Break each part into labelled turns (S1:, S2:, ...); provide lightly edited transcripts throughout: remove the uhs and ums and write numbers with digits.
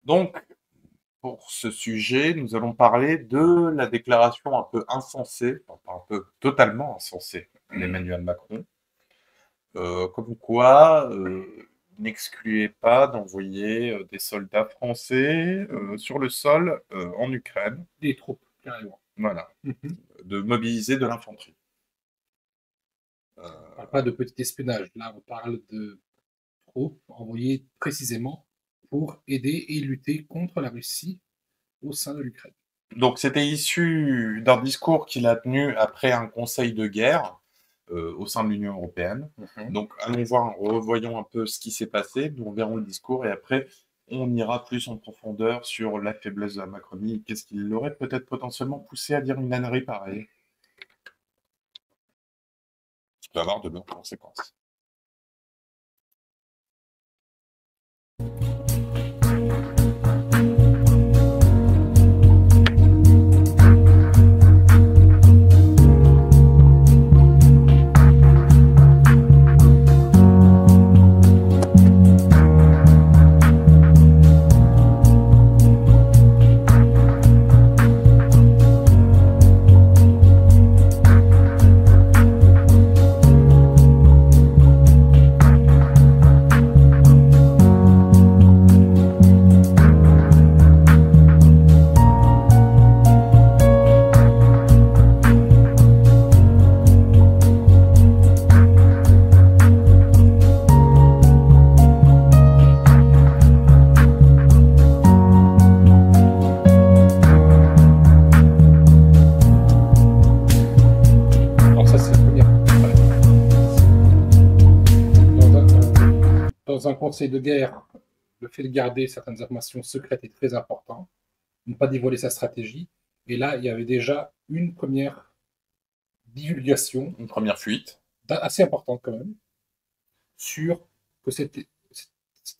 S1: Donc, pour ce sujet, nous allons parler de la déclaration un peu insensée, enfin pas un peu, totalement insensée d'Emmanuel Macron, comme quoi n'excluait pas d'envoyer des soldats français sur le sol en Ukraine,
S2: Des troupes, carrément.
S1: voilà,
S2: Mhm.
S1: de mobiliser de l'infanterie.
S2: On parle pas de petit espionnage. Là, on parle de troupes envoyées précisément pour aider et lutter contre la Russie au sein de l'Ukraine.
S1: Donc, c'était issu d'un discours qu'il a tenu après un conseil de guerre au sein de l'Union européenne. Donc, allons voir, revoyons un peu ce qui s'est passé, nous verrons le discours et après, on ira plus en profondeur sur la faiblesse de la Macronie et qu'est-ce qui l'aurait peut-être potentiellement poussé à dire une ânerie pareille. Qui peut avoir de bonnes conséquences.
S2: Alors ça, c'est la première. Dans un conseil de guerre, le fait de garder certaines informations secrètes est très important, ne pas dévoiler sa stratégie. Et là, il y avait déjà une première divulgation,
S1: une première fuite,
S2: assez importante quand même, sur que c'était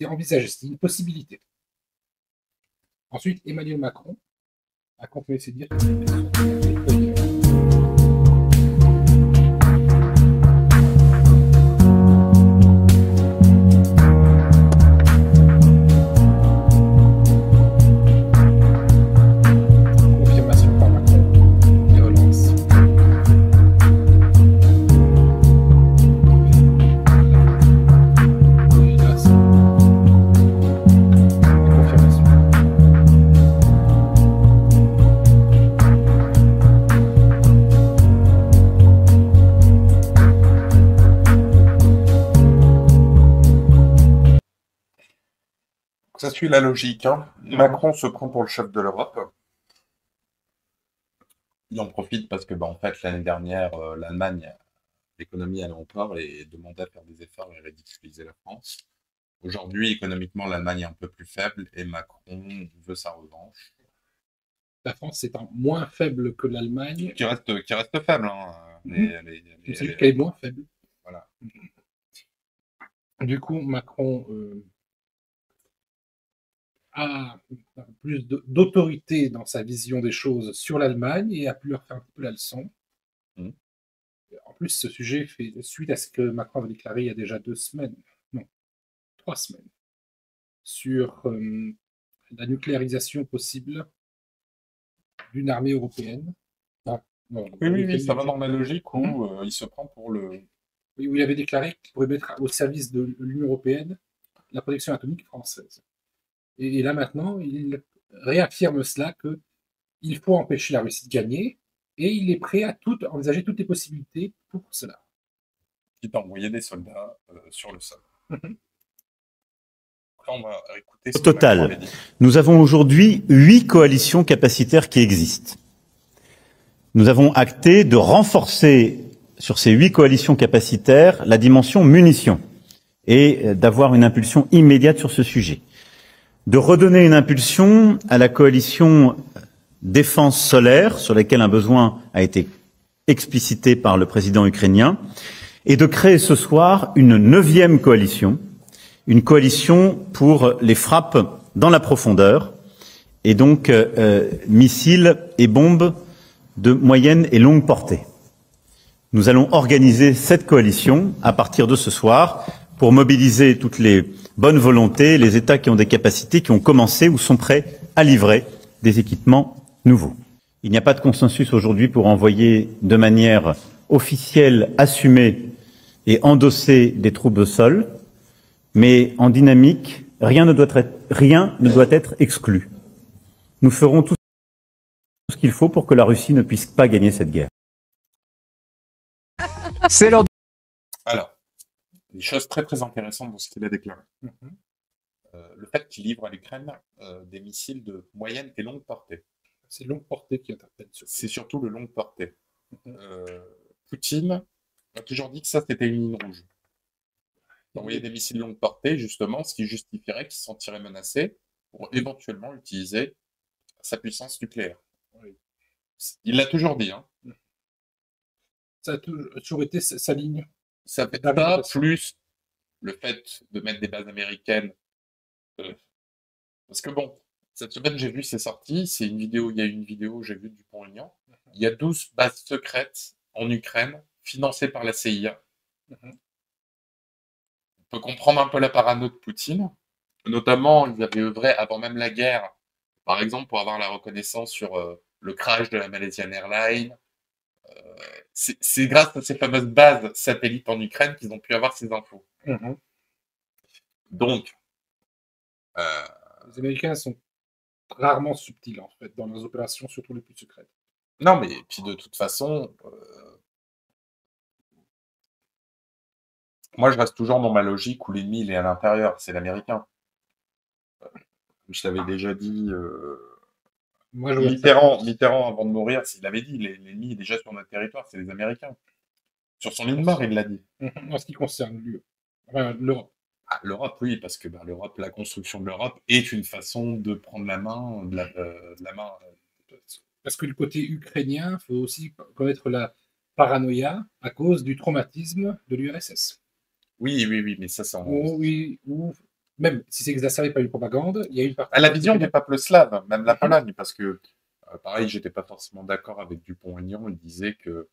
S2: envisagé, c'était une possibilité. Ensuite, Emmanuel Macron a continué de se dire que confirmation par Macron et relance. Et là, c'est la confirmation.
S1: ça suit la logique. Hein. Macron se prend pour le chef de l'Europe. Il en profite parce que, en fait, l'année dernière, l'Allemagne, l'économie allait encore et demandait à faire des efforts et ridiculiser la France. Aujourd'hui, économiquement, l'Allemagne est un peu plus faible et Macron veut sa revanche.
S2: La France étant moins faible que l'Allemagne.
S1: Qui reste faible. Hein.
S2: C'est juste qu'elle est moins faible.
S1: Voilà.
S2: Du coup, Macron a plus d'autorité dans sa vision des choses sur l'Allemagne et a pu leur faire un peu la leçon. En plus, ce sujet fait suite à ce que Macron avait déclaré il y a déjà 2 semaines, non, 3 semaines, sur la nucléarisation possible d'une armée européenne.
S1: Ah, oui, ça va dans la logique où il se prend pour le...
S2: Oui, où il avait déclaré qu'il pourrait mettre au service de l'Union européenne la protection atomique française. Et là maintenant, il réaffirme cela, qu'il faut empêcher la Russie de gagner, et il est prêt à envisager toutes les possibilités pour cela.
S1: Quitte à envoyer des soldats sur le sol. Là, on va écouter ce
S3: Au total, nous avons aujourd'hui 8 coalitions capacitaires qui existent. Nous avons acté de renforcer sur ces 8 coalitions capacitaires la dimension munitions et d'avoir une impulsion immédiate sur ce sujet. De redonner une impulsion à la coalition défense solaire, sur laquelle un besoin a été explicité par le président ukrainien, et de créer ce soir une 9e coalition, une coalition pour les frappes dans la profondeur, et donc missiles et bombes de moyenne et longue portée. Nous allons organiser cette coalition à partir de ce soir pour mobiliser toutes les bonne volonté, les États qui ont des capacités, qui ont commencé ou sont prêts à livrer des équipements nouveaux. Il n'y a pas de consensus aujourd'hui pour envoyer de manière officielle, assumée et endossée des troupes au sol, mais en dynamique, rien ne doit être exclu. Nous ferons tout ce qu'il faut pour que la Russie ne puisse pas gagner cette guerre.
S4: C'est l'heure.
S1: Alors, des choses très très intéressantes dans ce qu'il a déclaré. Le fait qu'il livre à l'Ukraine des missiles de moyenne et longue portée.
S2: C'est longue portée qui interpelle.
S1: C'est surtout le longue portée. Poutine a toujours dit que ça c'était une ligne rouge. D'envoyer des missiles longue portée, justement, ce qui justifierait qu'il se sentirait menacé pour éventuellement utiliser sa puissance nucléaire.
S2: Oui.
S1: Il l'a toujours dit. Hein.
S2: Ça a toujours été sa ligne.
S1: Ça fait pas plus le fait de mettre des bases américaines. Parce que bon, cette semaine, j'ai vu, c'est sorti. C'est une vidéo, il y a une vidéo, j'ai vu Dupont-Aignan. Il y a 12 bases secrètes en Ukraine, financées par la CIA. On peut comprendre un peu la parano de Poutine. Notamment, ils avaient œuvré avant même la guerre, par exemple, pour avoir la reconnaissance sur le crash de la Malaysian Airlines. C'est grâce à ces fameuses bases satellites en Ukraine qu'ils ont pu avoir ces infos. Donc,
S2: les Américains sont rarement subtils, en fait, dans leurs opérations, surtout les plus secrètes.
S1: Non, mais puis de toute façon, moi je reste toujours dans ma logique où l'ennemi il est à l'intérieur, c'est l'américain. Je t'avais déjà dit, Mitterrand, avant de mourir, il avait dit l'ennemi est déjà sur notre territoire, c'est les Américains. Sur son lit de mort, il l'a dit.
S2: En ce qui concerne l'Europe.
S1: Ah, l'Europe, oui, parce que l'Europe, la construction de l'Europe est une façon de prendre la main,
S2: Parce que le côté ukrainien, il faut aussi connaître la paranoïa à cause du traumatisme de l'URSS.
S1: Oui, mais ça, c'est
S2: ou même si c'est exacerbé par une propagande, il y a une partie.
S1: La vision des peuples slaves, même la Pologne, parce que, pareil, j'étais pas forcément d'accord avec Dupont-Aignan, il disait que,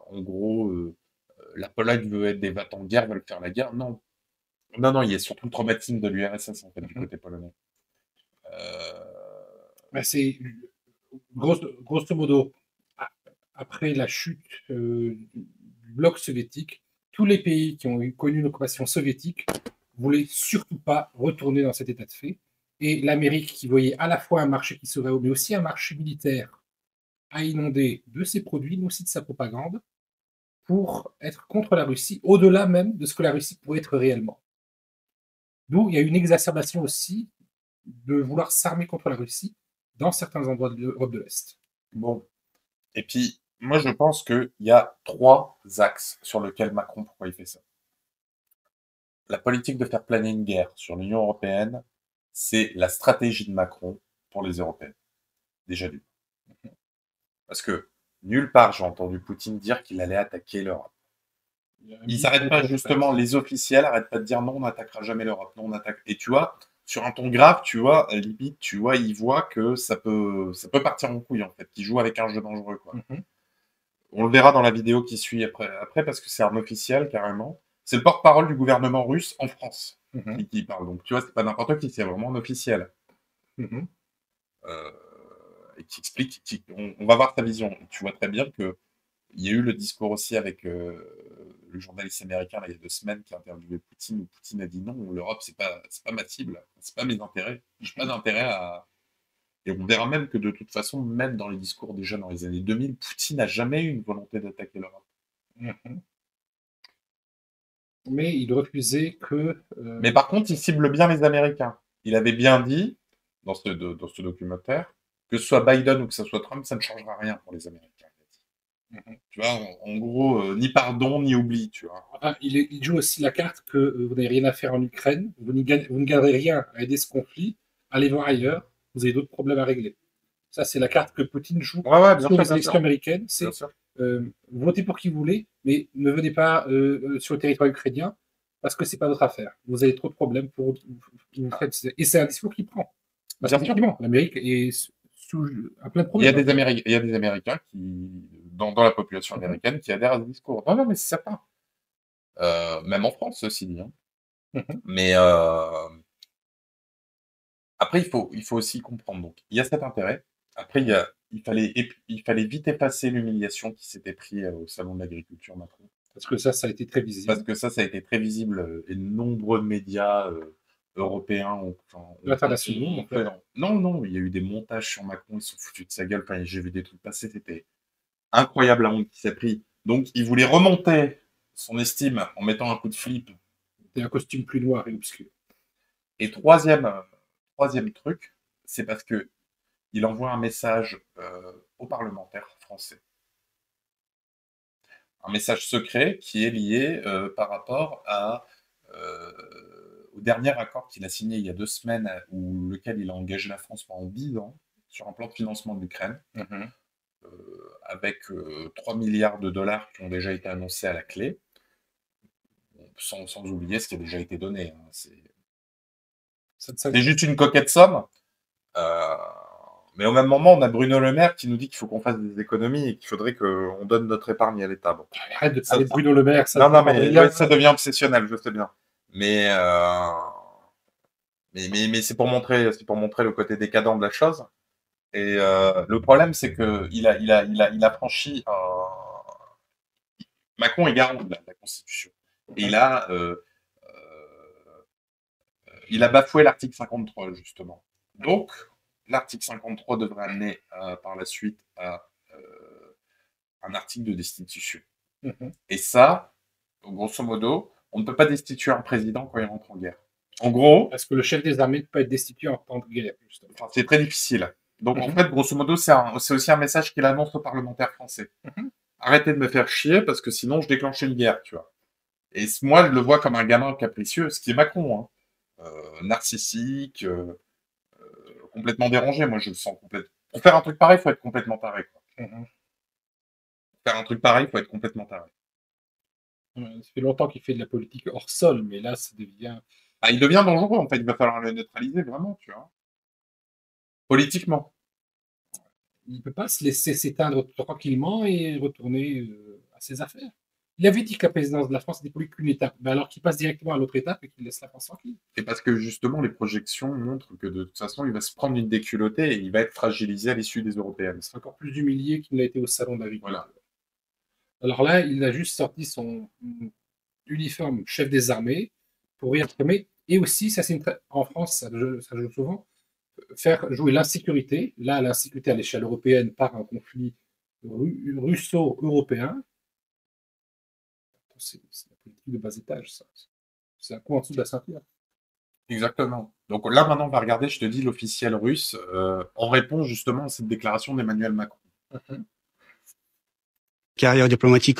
S1: en gros, la Pologne veut être des va-t-en-guerre, veulent faire la guerre. Non, il y a surtout le traumatisme de l'URSS, en fait, du côté polonais.
S2: C'est grosso modo, après la chute du bloc soviétique, tous les pays qui ont connu une occupation soviétique voulaient surtout pas retourner dans cet état de fait. Et l'Amérique, qui voyait à la fois un marché qui serait haut, mais aussi un marché militaire à inonder de ses produits, mais aussi de sa propagande, pour être contre la Russie, au-delà même de ce que la Russie pourrait être réellement. D'où il y a une exacerbation aussi de vouloir s'armer contre la Russie dans certains endroits de l'Europe de l'Est.
S1: Bon. Et puis, moi, je pense qu'il y a 3 axes sur lesquels Macron, pourquoi il fait ça. La politique de faire planer une guerre sur l'Union européenne, c'est la stratégie de Macron pour les Européens. Déjà d'une. Parce que nulle part, j'ai entendu Poutine dire qu'il allait attaquer l'Europe. Ils n'arrêtent pas, justement, les officiels n'arrêtent pas de dire non, on n'attaquera jamais l'Europe, non, on attaque. Et tu vois, sur un ton grave, tu vois, limite, tu vois, ils voient que ça peut partir en couille, en fait, qu'ils jouent avec un jeu dangereux, quoi. On le verra dans la vidéo qui suit après parce que c'est un officiel, carrément. C'est le porte-parole du gouvernement russe en France qui parle. Donc, tu vois, c'est pas n'importe qui, c'est vraiment un officiel. Et qui explique, on va voir sa vision. Et tu vois très bien que il y a eu le discours aussi avec le journaliste américain là, il y a 2 semaines qui a interviewé Poutine, où Poutine a dit non, l'Europe c'est pas ma cible, c'est pas mes intérêts, j'ai pas d'intérêt à. Et on verra même que de toute façon, même dans les discours déjà dans les années 2000, Poutine n'a jamais eu une volonté d'attaquer l'Europe.
S2: Mais il refusait que.
S1: Mais par contre, il cible bien les Américains. Il avait bien dit dans ce documentaire que ce soit Biden ou que ce soit Trump, ça ne changera rien pour les Américains. Tu vois, en gros, ni pardon, ni oubli, tu vois.
S2: Il joue aussi la carte que vous n'avez rien à faire en Ukraine, vous ne gagnerez rien à aider ce conflit, allez voir ailleurs, vous avez d'autres problèmes à régler. Ça, c'est la carte que Poutine joue sur les élections américaines. C'est votez pour qui vous voulez, mais ne venez pas sur le territoire ukrainien parce que c'est pas votre affaire. Vous avez trop de problèmes pour vous faire. Et c'est un discours qui prend. Parce qu'effectivement, l'Amérique est à plein de problèmes.
S1: Il y a des Américains qui, dans la population américaine, qui adhèrent à ce discours. Non, mais c'est certain. Même en France, ceci dit. Mais après, il faut aussi comprendre. Donc, il y a cet intérêt. Après, il fallait vite effacer l'humiliation qui s'était pris au salon de l'agriculture Macron.
S2: Parce que ça a été très visible.
S1: Parce que ça a été très visible et de nombreux médias européens
S2: Internationaux, en fait.
S1: Non, il y a eu des montages sur Macron, ils se sont foutus de sa gueule. Enfin, j'ai vu des trucs passer, c'était incroyable la honte qui s'est pris. Donc, il voulait remonter son estime en mettant un coup de flip.
S2: Et un costume plus noir et obscur.
S1: Et troisième truc, c'est parce que il envoie un message aux parlementaires français. Un message secret qui est lié par rapport au dernier accord qu'il a signé il y a 2 semaines, lequel il a engagé la France pendant 10 ans sur un plan de financement de l'Ukraine, avec 3 milliards de dollars qui ont déjà été annoncés à la clé, sans oublier ce qui a déjà été donné. Hein. C'est juste une coquette somme. Mais au même moment, on a Bruno Le Maire qui nous dit qu'il faut qu'on fasse des économies et qu'il faudrait qu'on donne notre épargne à l'État. Bon.
S2: Arrête de parler de Bruno Le Maire.
S1: Ça non, mais ça devient obsessionnel, je sais bien. Mais c'est pour montrer le côté décadent de la chose. Et le problème, c'est que il a franchi Macron est garant de la Constitution. Et il a bafoué l'article 53, justement. Donc, l'article 53 devrait amener par la suite à un article de destitution. Et ça, grosso modo, on ne peut pas destituer un président quand il rentre en guerre. En gros...
S2: Parce que le chef des armées ne peut pas être destitué en temps de guerre, justement.
S1: Enfin, c'est très difficile. Donc, en fait, grosso modo, c'est aussi un message qu'il annonce aux parlementaires français. Arrêtez de me faire chier, parce que sinon, je déclenche une guerre, tu vois. Et moi, je le vois comme un gamin capricieux, ce qui est Macron, hein. Narcissique, complètement dérangé. Moi, je le sens complètement... Pour faire un truc pareil, il faut être complètement taré, quoi. Pour faire un truc pareil, il faut être complètement taré.
S2: Ça fait longtemps qu'il fait de la politique hors sol, mais là, ça devient...
S1: Ah, il devient dangereux, en fait. Il va falloir le neutraliser, vraiment, tu vois. Politiquement.
S2: Il ne peut pas se laisser s'éteindre tranquillement et retourner à ses affaires. Il avait dit que la présidence de la France n'était pour lui qu'une étape, mais alors qu'il passe directement à l'autre étape et qu'il laisse la France tranquille.
S1: Et parce que justement, les projections montrent que de toute façon, il va se prendre une déculottée et il va être fragilisé à l'issue des européennes.
S2: Il sera encore plus humilié qu'il ne l'a été au salon d'agriculture.
S1: Voilà.
S2: Alors là, il a juste sorti son uniforme chef des armées pour réaffirmer. Et aussi, ça c'est en France, ça joue souvent, faire jouer l'insécurité. Là, l'insécurité à l'échelle européenne par un conflit russo-européen. C'est la politique de bas étage, ça. C'est un coup en dessous de la ceinture.
S1: Exactement. Donc là, maintenant, on va regarder, je te dis, l'officiel russe en réponse justement à cette déclaration d'Emmanuel Macron.
S4: Carrière diplomatique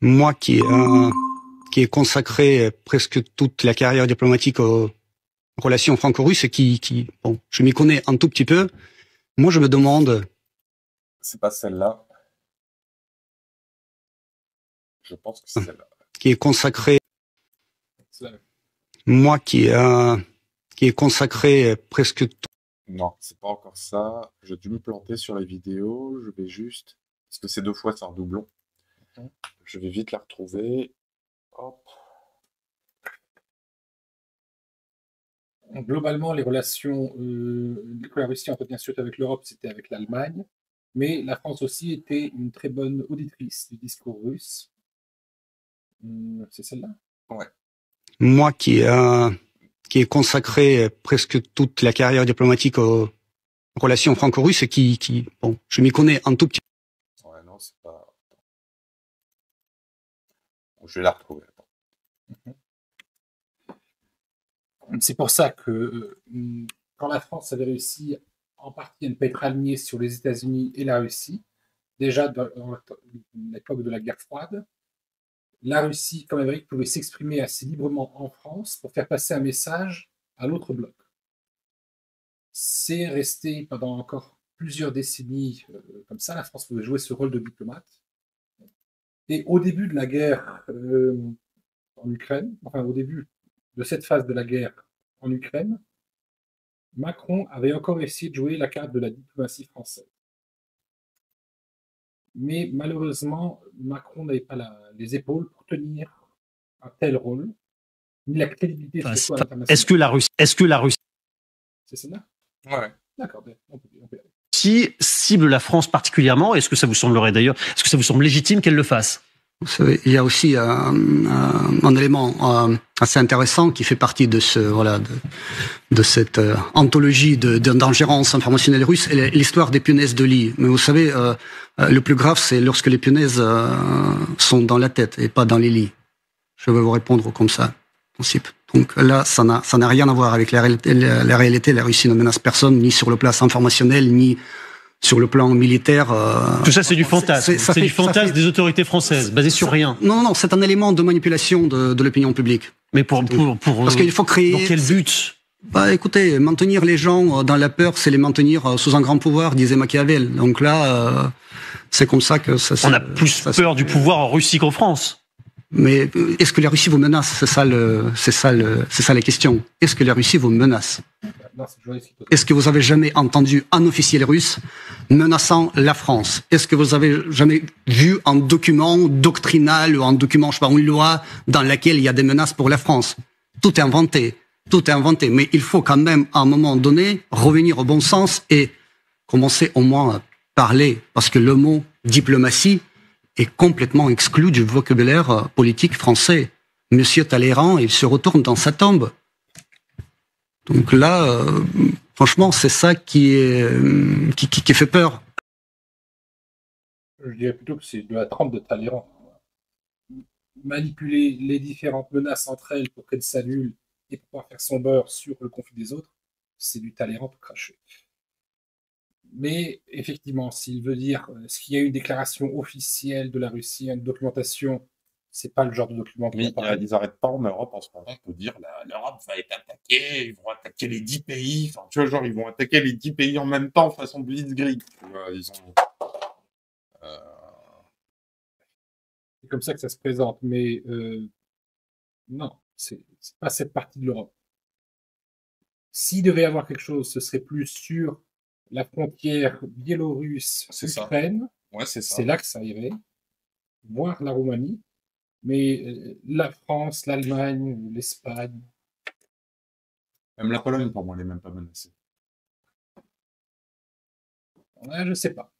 S4: moi qui ai consacré presque toute la carrière diplomatique aux relations franco-russes et bon, je m'y connais un tout petit peu. Moi, je me demande...
S1: C'est pas celle-là. Je pense que c'est celle-là.
S4: Qui est consacré... Moi qui ai consacré presque tout...
S1: Non, c'est pas encore ça. J'ai dû me planter sur la vidéo. Je vais juste... Parce que c'est 2 fois, c'est un doublon. Je vais vite la retrouver. Hop.
S2: Globalement, les relations que la Russie entretient surtout avec l'Europe, c'était avec l'Allemagne. Mais la France aussi était une très bonne auditrice du discours russe. C'est celle-là?
S4: Ouais. Moi qui ai consacré presque toute la carrière diplomatique aux relations franco-russes et bon, je m'y connais un tout petit peu.
S1: Ouais, non, c'est pas... Je vais la retrouver.
S2: C'est pour ça que quand la France avait réussi en partie à ne pas être alignée sur les États-Unis et la Russie, déjà dans l'époque de la guerre froide, la Russie, comme l'Amérique, pouvait s'exprimer assez librement en France pour faire passer un message à l'autre bloc. C'est resté pendant encore plusieurs décennies comme ça. La France pouvait jouer ce rôle de diplomate. Et au début de la guerre en Ukraine, enfin au début de cette phase de la guerre en Ukraine, Macron avait encore essayé de jouer la carte de la diplomatie française. Mais malheureusement, Macron n'avait pas les épaules pour tenir un tel rôle, ni la crédibilité
S5: Enfin,
S2: surtout à l'international.
S5: est-ce que la Russie
S2: C'est ça là?
S1: Ouais.
S2: D'accord, on peut.
S5: cible la France particulièrement? Est-ce que ça vous semblerait d'ailleurs, est-ce que ça vous semble légitime qu'elle le fasse?
S4: Vous savez, il y a aussi un élément assez intéressant qui fait partie de de cette anthologie d'ingérence informationnelle russe, l'histoire des punaises de lit. Mais vous savez, le plus grave, c'est lorsque les punaises sont dans la tête et pas dans les lits. Je vais vous répondre comme ça, en principe. Donc là, ça n'a rien à voir avec la réalité. La Russie ne menace personne, ni sur le plan informationnel, ni sur le plan militaire.
S5: Tout ça, c'est du fantasme. C'est du fantasme des autorités françaises, basé sur rien.
S4: Non, c'est un élément de manipulation de l'opinion publique.
S5: Mais pour
S4: parce qu'il faut créer.
S5: Dans quel but?
S4: Bah, écoutez, maintenir les gens dans la peur, c'est les maintenir sous un grand pouvoir, disait Machiavel. Donc là, c'est comme ça que ça.
S5: On a plus peur du pouvoir en Russie qu'en France.
S4: Mais est-ce que la Russie vous menace? C'est ça la question. Est-ce que la Russie vous menace? Est-ce que vous avez jamais entendu un officiel russe menaçant la France? Est-ce que vous avez jamais vu un document doctrinal ou un document, je sais pas, une loi dans laquelle il y a des menaces pour la France? Tout est inventé. Tout est inventé. Mais il faut quand même, à un moment donné, revenir au bon sens et commencer au moins à parler. Parce que le mot diplomatie est complètement exclu du vocabulaire politique français. Monsieur Talleyrand, il se retourne dans sa tombe. Donc là, franchement, c'est ça qui fait peur.
S2: Je dirais plutôt que c'est de la trempe de Talleyrand. Manipuler les différentes menaces entre elles pour qu'elles s'annulent et pouvoir faire son beurre sur le conflit des autres, c'est du Talleyrand pour cracher. Mais effectivement, s'il veut dire, est-ce qu'il y a eu une déclaration officielle de la Russie, une documentation, c'est pas le genre de document
S1: Mais ils n'arrêtent pas en Europe en ce moment pour dire l'Europe va être attaquée, ils vont attaquer les 10 pays, enfin, tu vois, genre, ils vont attaquer les 10 pays en même temps façon Blitzkrieg. Tu vois, ils ont.
S2: C'est comme ça que ça se présente, mais non, c'est pas cette partie de l'Europe. S'il devait y avoir quelque chose, ce serait plus sur la frontière biélorusse-Ukraine.
S1: Ouais, c'est ça.
S2: C'est là que ça irait, voire la Roumanie. Mais la France, l'Allemagne, l'Espagne.
S1: Même la Pologne, pour moi, elle n'est même pas menacée.
S2: Ouais, je sais pas.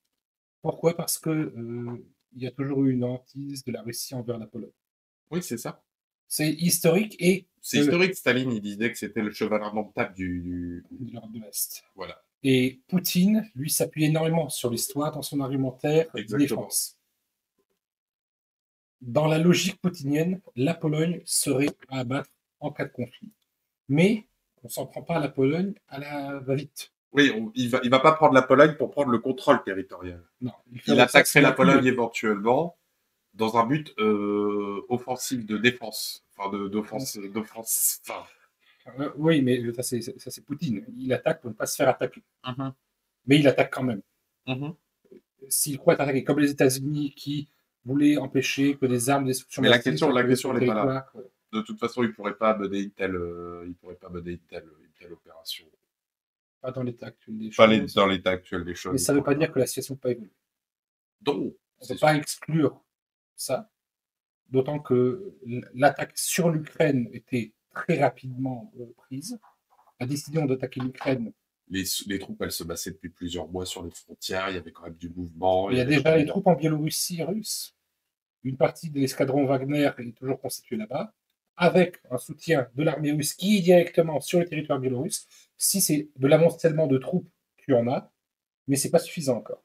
S2: Pourquoi? Parce que il y a toujours eu une hantise de la Russie envers la Pologne.
S1: Oui, c'est ça.
S2: C'est historique et.
S1: C'est historique. Staline, il disait que c'était le cheval indomptable de
S2: l'Europe de l'Est.
S1: Voilà.
S2: Et Poutine, lui, s'appuie énormément sur l'histoire dans son argumentaire de défense. Dans la logique poutinienne, la Pologne serait à abattre en cas de conflit. Mais on s'en prend pas à la Pologne à la va-vite.
S1: Oui, il va pas prendre la Pologne pour prendre le contrôle territorial.
S2: Non,
S1: il attaquerait la Pologne éventuellement dans un but offensif de défense. Enfin, d'offense. Enfin...
S2: oui, mais ça c'est Poutine. Il attaque pour ne pas se faire attaquer. Mais il attaque quand même. S'il croit être attaqué, comme les États-Unis qui voulaient empêcher que des armes de destruction
S1: massive... Mais la question n'est pas là.
S2: Ouais.
S1: De toute façon, il ne pourrait pas mener une telle opération.
S2: Pas dans l'état actuel des choses.
S1: Pas dans l'état actuel des choses.
S2: Mais ça ne veut pas dire que la situation n'a pas évolué.
S1: Donc,
S2: on ne peut pas exclure ça, d'autant que l'attaque sur l'Ukraine était très rapidement prise. La décision d'attaquer l'Ukraine.
S1: Les troupes, elles se bassaient depuis plusieurs mois sur les frontières, il y avait quand même du mouvement.
S2: Il y a déjà les troupes en Biélorussie russes. Une partie de l'escadron Wagner est toujours constituée là-bas, avec un soutien de l'armée russe qui est directement sur le territoire biélorusse. Si c'est de l'amoncellement de troupes, tu en as, mais c'est pas suffisant encore.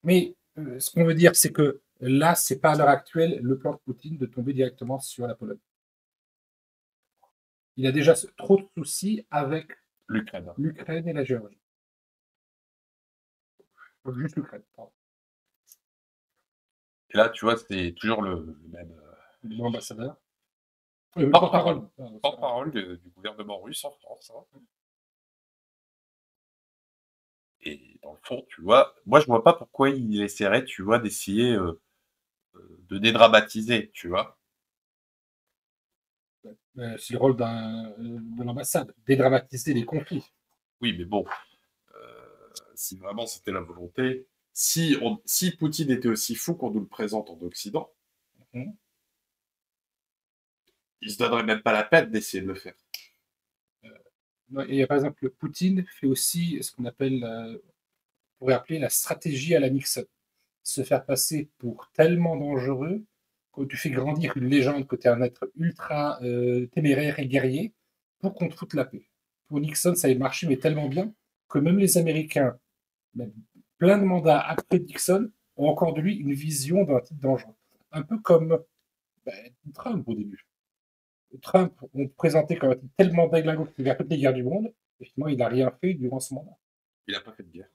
S2: Mais ce qu'on veut dire, c'est que là, c'est pas à l'heure actuelle le plan de Poutine de tomber directement sur la Pologne. Il a déjà trop de soucis avec l'Ukraine et la Géorgie. Juste l'Ukraine, pardon.
S1: Et là, tu vois, c'est toujours le même...
S2: L'ambassadeur.
S1: Porte-parole du gouvernement russe en France. Hein. Et dans le fond, tu vois, moi, je vois pas pourquoi il essaierait, tu vois, d'essayer de dédramatiser, tu vois.
S2: C'est le rôle de l'ambassade, dédramatiser les conflits.
S1: Oui, mais bon, si vraiment c'était la volonté, si Poutine était aussi fou qu'on nous le présente en Occident, il ne se donnerait même pas la peine d'essayer de le faire.
S2: Et par exemple, Poutine fait aussi ce qu'on appelle, on pourrait appeler la stratégie à la Nixon. Se faire passer pour tellement dangereux que tu fais grandir une légende que tu es un être ultra téméraire et guerrier pour qu'on te foute la paix. Pour Nixon, ça a marché, mais tellement bien que même les Américains, même plein de mandats après Nixon, ont encore de lui une vision d'un type dangereux. Un peu comme Trump au début. Trump, on le présentait comme un type tellement déglingo qu'il pouvait faire toutes les guerres du monde, et finalement, il n'a rien fait durant ce mandat.
S1: Il n'a pas fait de guerre.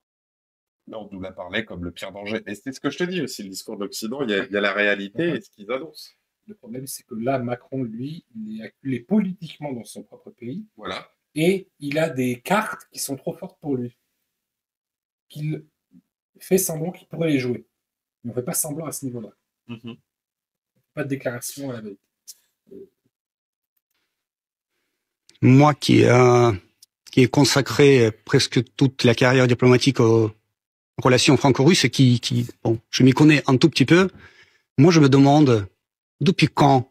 S1: Là, on nous l'a parlé comme le pire danger. Et c'est ce que je te dis aussi, le discours d'Occident, il y a la réalité et ce qu'ils annoncent.
S2: Le problème, c'est que là, Macron, lui, il est acculé politiquement dans son propre pays.
S1: Voilà.
S2: Et il a des cartes qui sont trop fortes pour lui. Qu'il fait semblant qu'il pourrait les jouer. Mais on ne fait pas semblant à ce niveau-là. Pas de déclaration à la veille.
S4: Moi qui ai consacré presque toute la carrière diplomatique aux relations franco-russes et bon, je m'y connais un tout petit peu, moi je me demande depuis quand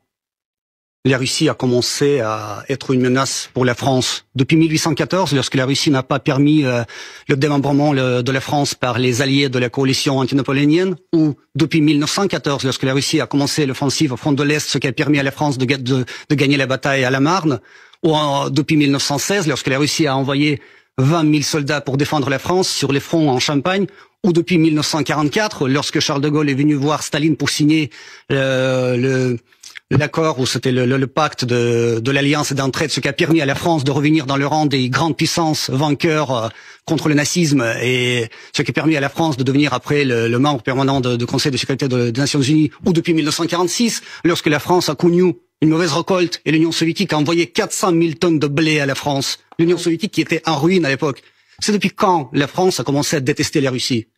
S4: la Russie a commencé à être une menace pour la France. Depuis 1814, lorsque la Russie n'a pas permis le démembrement de la France par les alliés de la coalition anti-napoléonienne, ou depuis 1914, lorsque la Russie a commencé l'offensive au front de l'Est, ce qui a permis à la France de gagner la bataille à la Marne, ou depuis 1916, lorsque la Russie a envoyé 20 000 soldats pour défendre la France sur les fronts en Champagne, ou depuis 1944, lorsque Charles de Gaulle est venu voir Staline pour signer l'accord où c'était le pacte de l'alliance et d'entraide, ce qui a permis à la France de revenir dans le rang des grandes puissances vainqueurs contre le nazisme, et ce qui a permis à la France de devenir après le membre permanent du Conseil de sécurité des Nations Unies, ou depuis 1946, lorsque la France a connu une mauvaise récolte et l'Union soviétique a envoyé 400 000 tonnes de blé à la France, l'Union soviétique qui était en ruine à l'époque. C'est depuis quand la France a commencé à détester la Russie?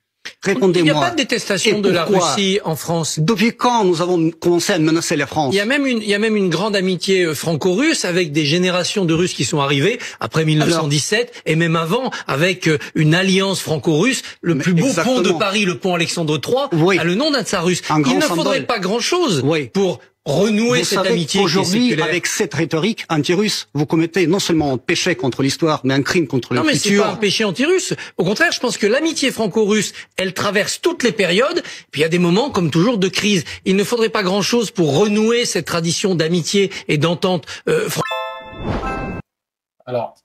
S4: Répondez-moi.
S6: Il n'y a pas de détestation de la Russie en France.
S4: Depuis quand nous avons commencé à menacer la France?
S6: Il y a même une grande amitié franco-russe avec des générations de Russes qui sont arrivées après 1917 et même avant, avec une alliance franco-russe. Le plus beau pont de Paris, le pont Alexandre III, a le nom d'un tsar russe. Il ne faudrait pas grand-chose pour renouer cette amitié.
S4: Aujourd'hui, avec cette rhétorique anti-russe, vous commettez non seulement un péché contre l'histoire, mais un crime contre le futur.
S6: Non, mais c'est pas un péché anti-russe. Au contraire, je pense que l'amitié franco-russe, elle traverse toutes les périodes. Puis il y a des moments, comme toujours, de crise. Il ne faudrait pas grand-chose pour renouer cette tradition d'amitié et d'entente.
S2: Alors,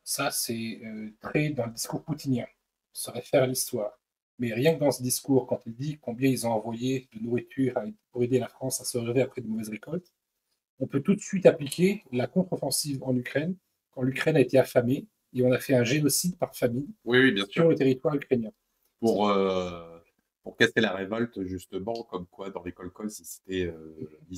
S2: ça, c'est très dans le discours poutinien. Ça réfère à l'histoire. Mais rien que dans ce discours, quand il dit combien ils ont envoyé de nourriture pour aider la France à se relever après de mauvaises récoltes, on peut tout de suite appliquer la contre-offensive en Ukraine, quand l'Ukraine a été affamée, et on a fait un génocide par famine
S1: bien sûr.
S2: sur le territoire ukrainien.
S1: Pour casser la révolte, justement, comme quoi dans les kolkhozes, ils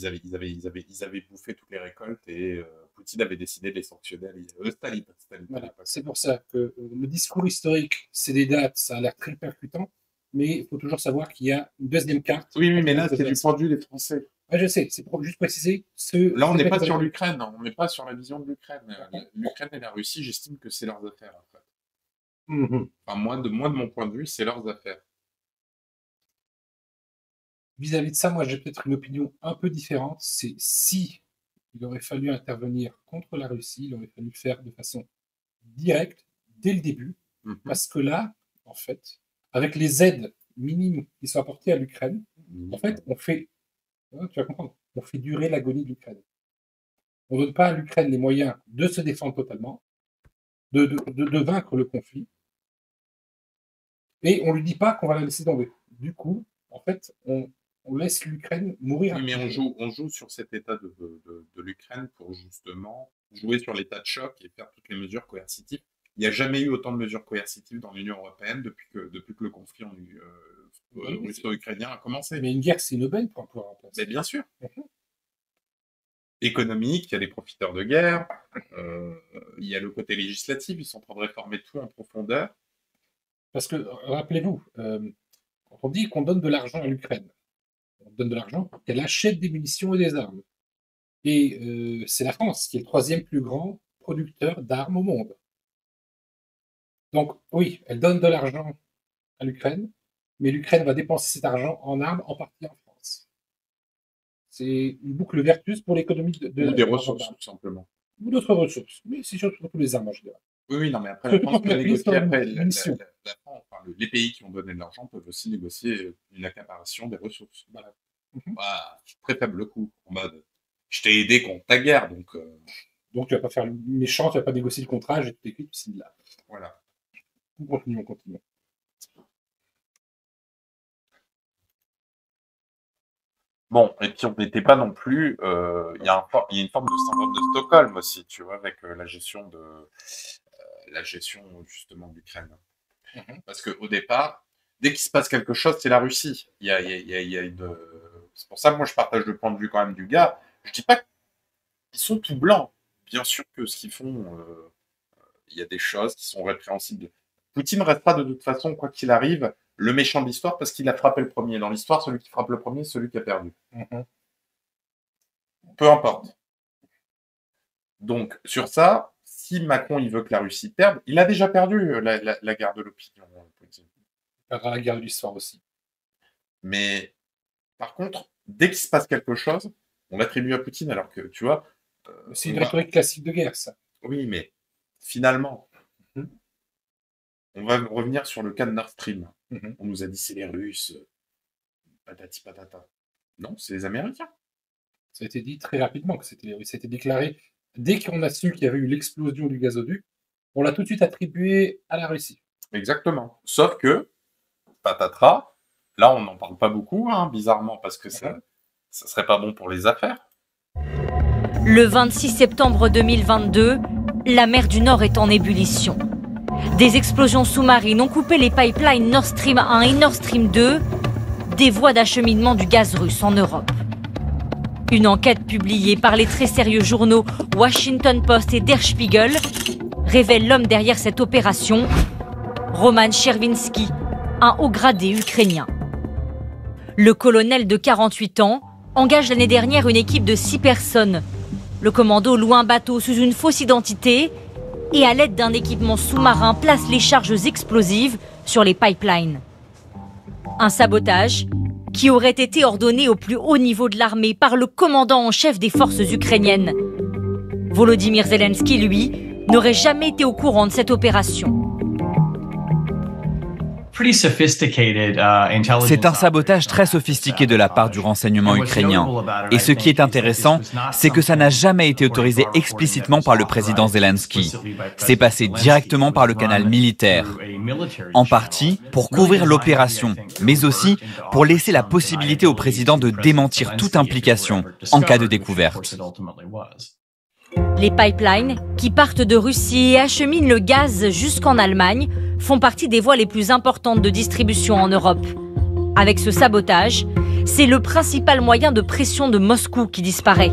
S1: avaient bouffé toutes les récoltes et Poutine avait décidé de les sanctionner. Staline.
S2: Voilà. C'est pour ça que le discours historique, c'est des dates, ça a l'air très percutant, mais il faut toujours savoir qu'il y a une deuxième carte.
S1: Oui, mais là, c'est du point de vue des Français.
S2: Ouais, je sais, c'est pour juste préciser.
S1: Là, on n'est pas sur l'Ukraine, on n'est pas sur la vision de l'Ukraine. L'Ukraine et la Russie, j'estime que c'est leurs affaires, en fait. Enfin, moi, de mon point de vue, c'est leurs affaires.
S2: Vis-à-vis de ça, moi, j'ai peut-être une opinion un peu différente. C'est si il aurait fallu intervenir contre la Russie, il aurait fallu le faire de façon directe, dès le début, parce que là, en fait, avec les aides minimes qui sont apportées à l'Ukraine, en fait, on fait, tu vas comprendre, on fait durer l'agonie de l'Ukraine. On ne donne pas à l'Ukraine les moyens de se défendre totalement, de vaincre le conflit, et on ne lui dit pas qu'on va la laisser tomber. Du coup, en fait, on laisse l'Ukraine mourir.
S1: Oui, mais on joue sur cet état de l'Ukraine pour justement jouer sur l'état de choc et faire toutes les mesures coercitives. Il n'y a jamais eu autant de mesures coercitives dans l'Union européenne depuis que le conflit russo-ukrainien a commencé.
S2: Mais une guerre, c'est une aubaine pour un pouvoir en place.
S1: Mais bien sûr. Économique, il y a des profiteurs de guerre, il y a le côté législatif, ils sont en train de réformer tout en profondeur.
S2: Parce que, rappelez-vous, quand on dit qu'on donne de l'argent à l'Ukraine, on donne de l'argent pour qu'elle achète des munitions et des armes. Et c'est la France qui est le troisième plus grand producteur d'armes au monde. Donc, oui, elle donne de l'argent à l'Ukraine, mais l'Ukraine va dépenser cet argent en armes, en partie en France. C'est une boucle vertueuse pour l'économie
S1: ou des ressources, tout simplement.
S2: Ou d'autres ressources, mais c'est surtout les armes en général.
S1: Oui, non, mais après,
S2: Surtout quand
S1: peut
S2: la crise
S1: négocier
S2: sera
S1: après.
S2: une mission.
S1: Les pays qui ont donné de l'argent peuvent aussi négocier une accaparation des ressources.
S2: Voilà.
S1: Très faible coût. En mode, je t'ai aidé contre ta guerre, donc.
S2: Donc tu vas pas faire le méchant, tu vas pas négocier le contrat, j'ai tout écrit, tu signes là.
S1: Voilà.
S2: Continuons.
S1: Bon, et puis on n'était pas non plus. Il y a une forme de syndrome de Stockholm aussi, tu vois, avec la gestion justement de l'Ukraine. Parce qu'au départ, dès qu'il se passe quelque chose, c'est la Russie. Il y a une. C'est pour ça que moi je partage le point de vue quand même du gars. Je dis pas qu'ils sont tout blancs. Bien sûr que ce qu'ils font, il y a des choses qui sont répréhensibles. Poutine restera de toute façon, quoi qu'il arrive, le méchant de l'histoire parce qu'il a frappé le premier. Dans l'histoire, celui qui frappe le premier, c'est celui qui a perdu. Peu importe. Donc, sur ça, si Macron il veut que la Russie perde, il a déjà perdu la guerre de l'opinion, Poutine.
S2: Il perdra la guerre de l'histoire aussi.
S1: Mais, par contre, dès qu'il se passe quelque chose, on l'attribue à Poutine, alors que, tu vois...
S2: c'est une rhétorique classique de guerre, ça.
S1: Oui, mais finalement, on va revenir sur le cas de Nord Stream. On nous a dit c'est les Russes, patati patata. Non, c'est les Américains.
S2: Ça a été dit très rapidement que c'était les Russes. Ça a été déclaré dès qu'on a su qu'il y avait eu l'explosion du gazoduc, on l'a tout de suite attribué à la Russie.
S1: Exactement. Sauf que, patatras, là on n'en parle pas beaucoup, bizarrement, parce que ça serait pas bon pour les affaires.
S7: Le 26 septembre 2022, la mer du Nord est en ébullition. Des explosions sous-marines ont coupé les pipelines Nord Stream 1 et Nord Stream 2, des voies d'acheminement du gaz russe en Europe. Une enquête publiée par les très sérieux journaux Washington Post et Der Spiegel révèle l'homme derrière cette opération, Roman Chervinsky, un haut gradé ukrainien. Le colonel de 48 ans engage l'année dernière une équipe de 6 personnes. Le commando loue un bateau sous une fausse identité et à l'aide d'un équipement sous-marin place les charges explosives sur les pipelines. Un sabotage qui aurait été ordonné au plus haut niveau de l'armée par le commandant en chef des forces ukrainiennes. Volodymyr Zelensky, lui, n'aurait jamais été au courant de cette opération.
S8: C'est un sabotage très sophistiqué de la part du renseignement ukrainien. Et ce qui est intéressant, c'est que ça n'a jamais été autorisé explicitement par le président Zelensky. C'est passé directement par le canal militaire. En partie pour couvrir l'opération, mais aussi pour laisser la possibilité au président de démentir toute implication en cas de découverte.
S7: Les pipelines, qui partent de Russie et acheminent le gaz jusqu'en Allemagne, font partie des voies les plus importantes de distribution en Europe. Avec ce sabotage, c'est le principal moyen de pression de Moscou qui disparaît.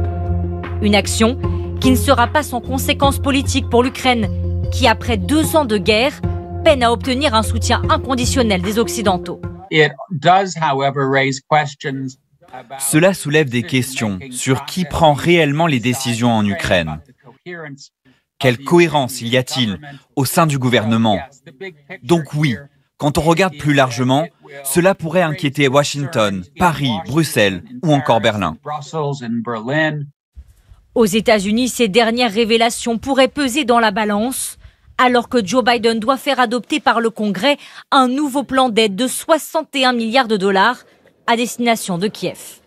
S7: Une action qui ne sera pas sans conséquences politiques pour l'Ukraine, qui après 2 ans de guerre, peine à obtenir un soutien inconditionnel des Occidentaux.
S8: Cela soulève des questions sur qui prend réellement les décisions en Ukraine. Quelle cohérence y a-t-il au sein du gouvernement? Donc oui, quand on regarde plus largement, cela pourrait inquiéter Washington, Paris, Bruxelles ou encore Berlin.
S7: Aux États-Unis, ces dernières révélations pourraient peser dans la balance, alors que Joe Biden doit faire adopter par le Congrès un nouveau plan d'aide de 61 milliards de dollars à destination de Kiev.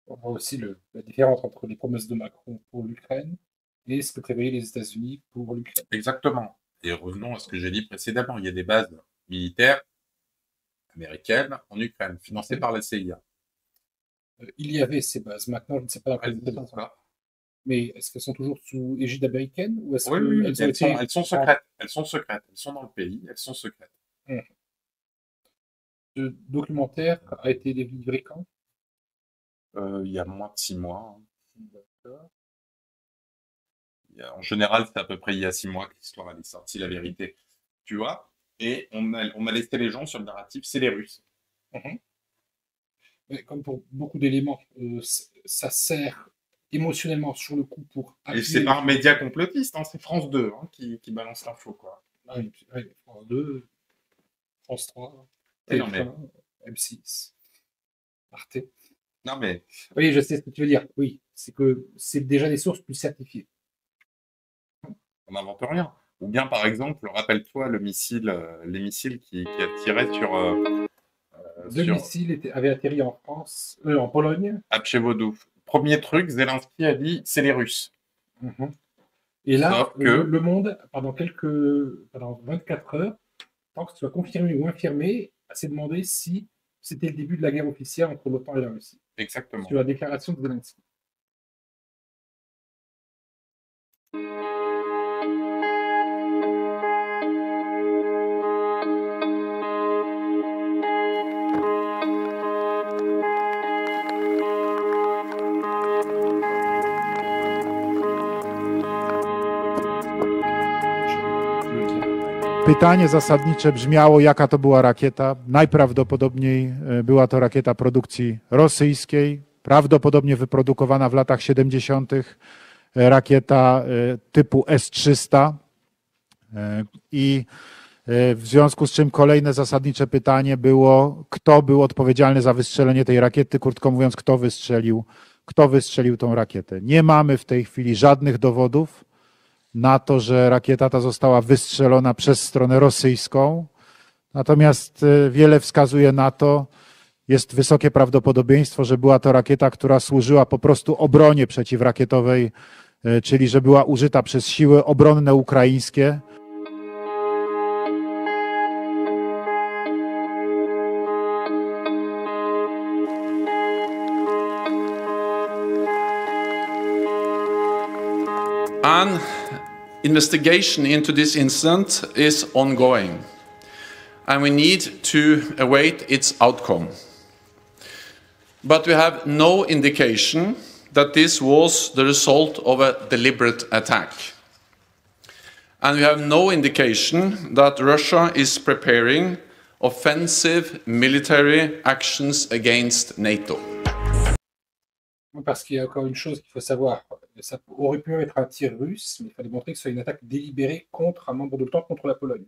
S2: On voit aussi la différence entre les promesses de Macron pour l'Ukraine et ce que prévoyaient les États-Unis pour l'Ukraine.
S1: Exactement. Et revenons à ce que j'ai dit précédemment. Il y a des bases militaires américaines en Ukraine, financées par la CIA.
S2: Il y avait ces bases. Maintenant, je ne sais pas dans quelle état. Mais est-ce qu'elles sont toujours sous égide américaine ou est-ce
S1: Oui, elles sont secrètes. Elles sont dans le pays, elles sont secrètes.
S2: Ce documentaire a été délivré quand?
S1: Il y a moins de 6 mois. D'accord. En général, c'est à peu près il y a 6 mois que l'histoire est sortie, la vérité. Tu vois? Et on a laissé les gens sur le narratif, c'est les Russes.
S2: Mais comme pour beaucoup d'éléments, ça sert émotionnellement sur le coup pour...
S1: Et c'est pas un média complotiste, c'est France 2 qui balance l'info, quoi.
S2: France 2... France 3,
S1: Oui, non,
S2: TF1, M6, Arte.
S1: Non, mais
S2: Oui, je sais ce que tu veux dire. Oui, c'est que c'est déjà des sources plus certifiées.
S1: on n'invente rien. Ou bien, par exemple, rappelle-toi les missiles qui attiraient
S2: Deux
S1: sur
S2: missiles avaient atterri en France, en Pologne.
S1: Apchevodov. Premier truc, Zelensky a dit, c'est les Russes.
S2: Mhm. Et là,
S1: Sauf que...
S2: le monde, pendant 24 heures, tant que ce soit confirmé ou infirmé, s'est demandé si c'était le début de la guerre officielle entre l'OTAN et la Russie.
S1: Exactement.
S2: Sur la déclaration de Zelensky.
S9: Pytanie zasadnicze brzmiało, jaka to była rakieta. Najprawdopodobniej była to rakieta produkcji rosyjskiej, prawdopodobnie wyprodukowana w latach 70. Rakieta typu S-300. I w związku z czym kolejne zasadnicze pytanie było, kto był odpowiedzialny za wystrzelenie tej rakiety, krótko mówiąc, kto wystrzelił tą rakietę. Nie mamy w tej chwili żadnych dowodów na to, że rakieta ta została wystrzelona przez stronę rosyjską. Natomiast wiele wskazuje na to, jest wysokie prawdopodobieństwo, że była to rakieta, która służyła po prostu obronie przeciwrakietowej, czyli że była użyta przez siły obronne ukraińskie.
S10: An investigation into this incident is ongoing, and we need to await its outcome. But we have no indication that this was the result of a deliberate attack. And we have no indication that Russia is preparing offensive military actions against NATO.
S2: Parce qu'il y a encore une chose qu'il faut savoir. Ça aurait pu être un tir russe, mais il fallait montrer que ce soit une attaque délibérée contre un membre de l'OTAN, contre la Pologne.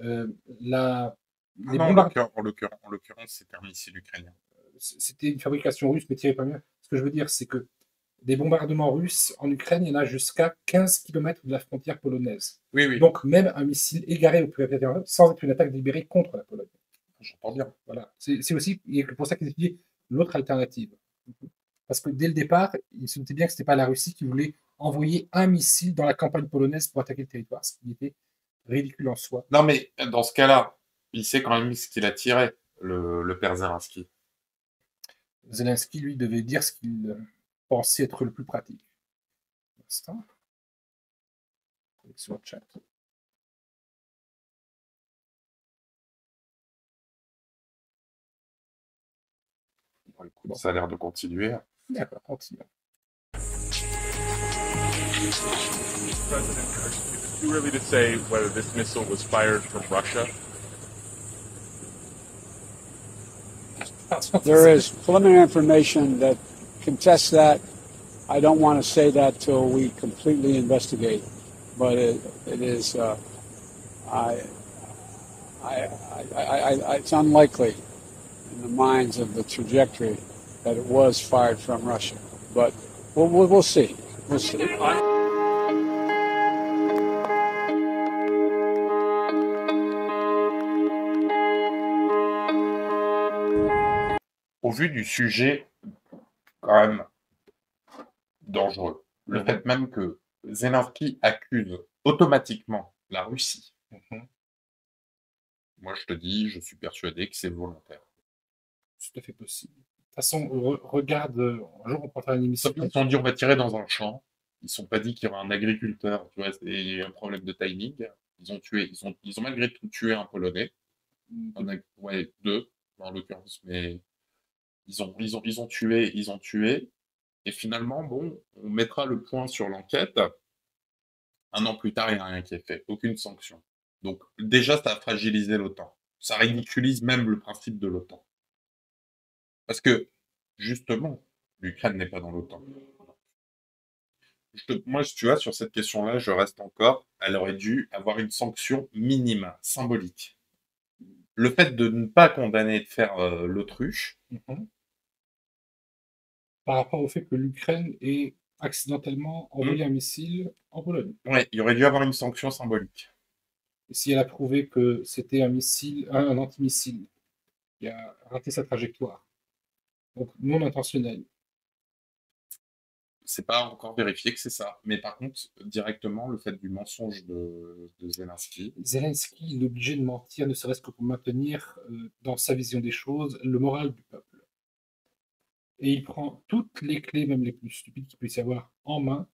S1: En l'occurrence, c'était un missile ukrainien.
S2: C'était une fabrication russe, mais tirée par mieux. Ce que je veux dire, c'est que des bombardements russes en Ukraine, il y en a jusqu'à 15 km de la frontière polonaise.
S1: Oui, oui.
S2: Donc même un missile égaré sans être une attaque délibérée contre la Pologne.
S1: J'entends bien.
S2: Voilà. C'est aussi pour ça qu'ils étudient l'autre alternative. Parce que dès le départ, ils se doutaient bien que ce n'était pas la Russie qui voulait envoyer un missile dans la campagne polonaise pour attaquer le territoire, ce qui était ridicule en soi.
S1: Non, mais dans ce cas-là, il sait quand même ce qu'il a tiré, le père Zelensky.
S2: Zelensky, lui, devait dire ce qu'il pensait être le plus pratique. Un instant. Sur le chat.
S1: Bon, écoute, ça a l'air de continuer.
S2: D'accord, continue.
S11: President, is it too early to say whether this missile was fired from Russia?
S12: There is preliminary information that contests that. I don't want to say that till we completely investigate, but it is. It's unlikely in the minds of the trajectory that it was fired from Russia, but we'll see. We'll see.
S1: Au vu du sujet, quand même dangereux, le fait même que Zelensky accuse automatiquement la Russie, moi je te dis, je suis persuadé que c'est volontaire.
S2: C'est tout à fait possible. De toute façon, regarde, un jour on prendra une émission.
S1: Ils se sont dit on va tirer dans un champ, ils ne se sont pas dit qu'il y aura un agriculteur, tu vois, c'est un problème de timing. Ils ont malgré tout tué un Polonais, deux en l'occurrence, mais ils ont tué, et finalement, bon, on mettra le point sur l'enquête. Un an plus tard, il n'y a rien qui est fait, aucune sanction. Donc déjà, ça a fragilisé l'OTAN. Ça ridiculise même le principe de l'OTAN. Parce que, justement, l'Ukraine n'est pas dans l'OTAN. Moi, tu vois, sur cette question-là, je reste encore. Elle aurait dû avoir une sanction minime, symbolique. le fait de ne pas condamner et de faire l'autruche.
S2: Par rapport au fait que l'Ukraine ait accidentellement envoyé un missile en Pologne.
S1: Ouais, il aurait dû avoir une sanction symbolique.
S2: Et si elle a prouvé que c'était un missile, un antimissile qui a raté sa trajectoire, donc non intentionnel.
S1: C'est pas encore vérifié que c'est ça. Mais par contre, directement, le fait du mensonge de Zelensky.
S2: Zelensky est obligé de mentir, ne serait-ce que pour maintenir, dans sa vision des choses, le moral du peuple. Et il prend toutes les clés, même les plus stupides qu'il puisse y avoir, en main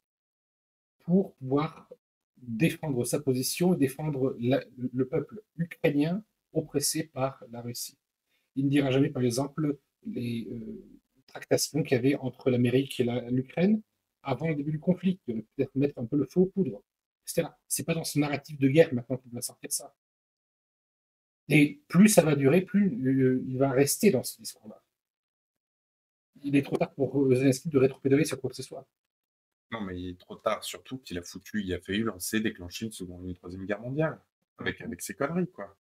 S2: pour pouvoir défendre sa position et défendre le peuple ukrainien oppressé par la Russie. Il ne dira jamais, par exemple, les tractations qu'il y avait entre l'Amérique et l'Ukraine avant le début du conflit, qui aurait peut-être mettre un peu le feu aux poudres, etc. C'est pas dans ce narratif de guerre maintenant qu'il va sortir ça. Et plus ça va durer, plus il va rester dans ce discours-là. Il est trop tard pour Zelensky de rétropédaler sur quoi que ce soit.
S1: Non, mais il est trop tard, surtout qu'il a failli lancer, déclencher une troisième guerre mondiale, avec ses conneries, quoi.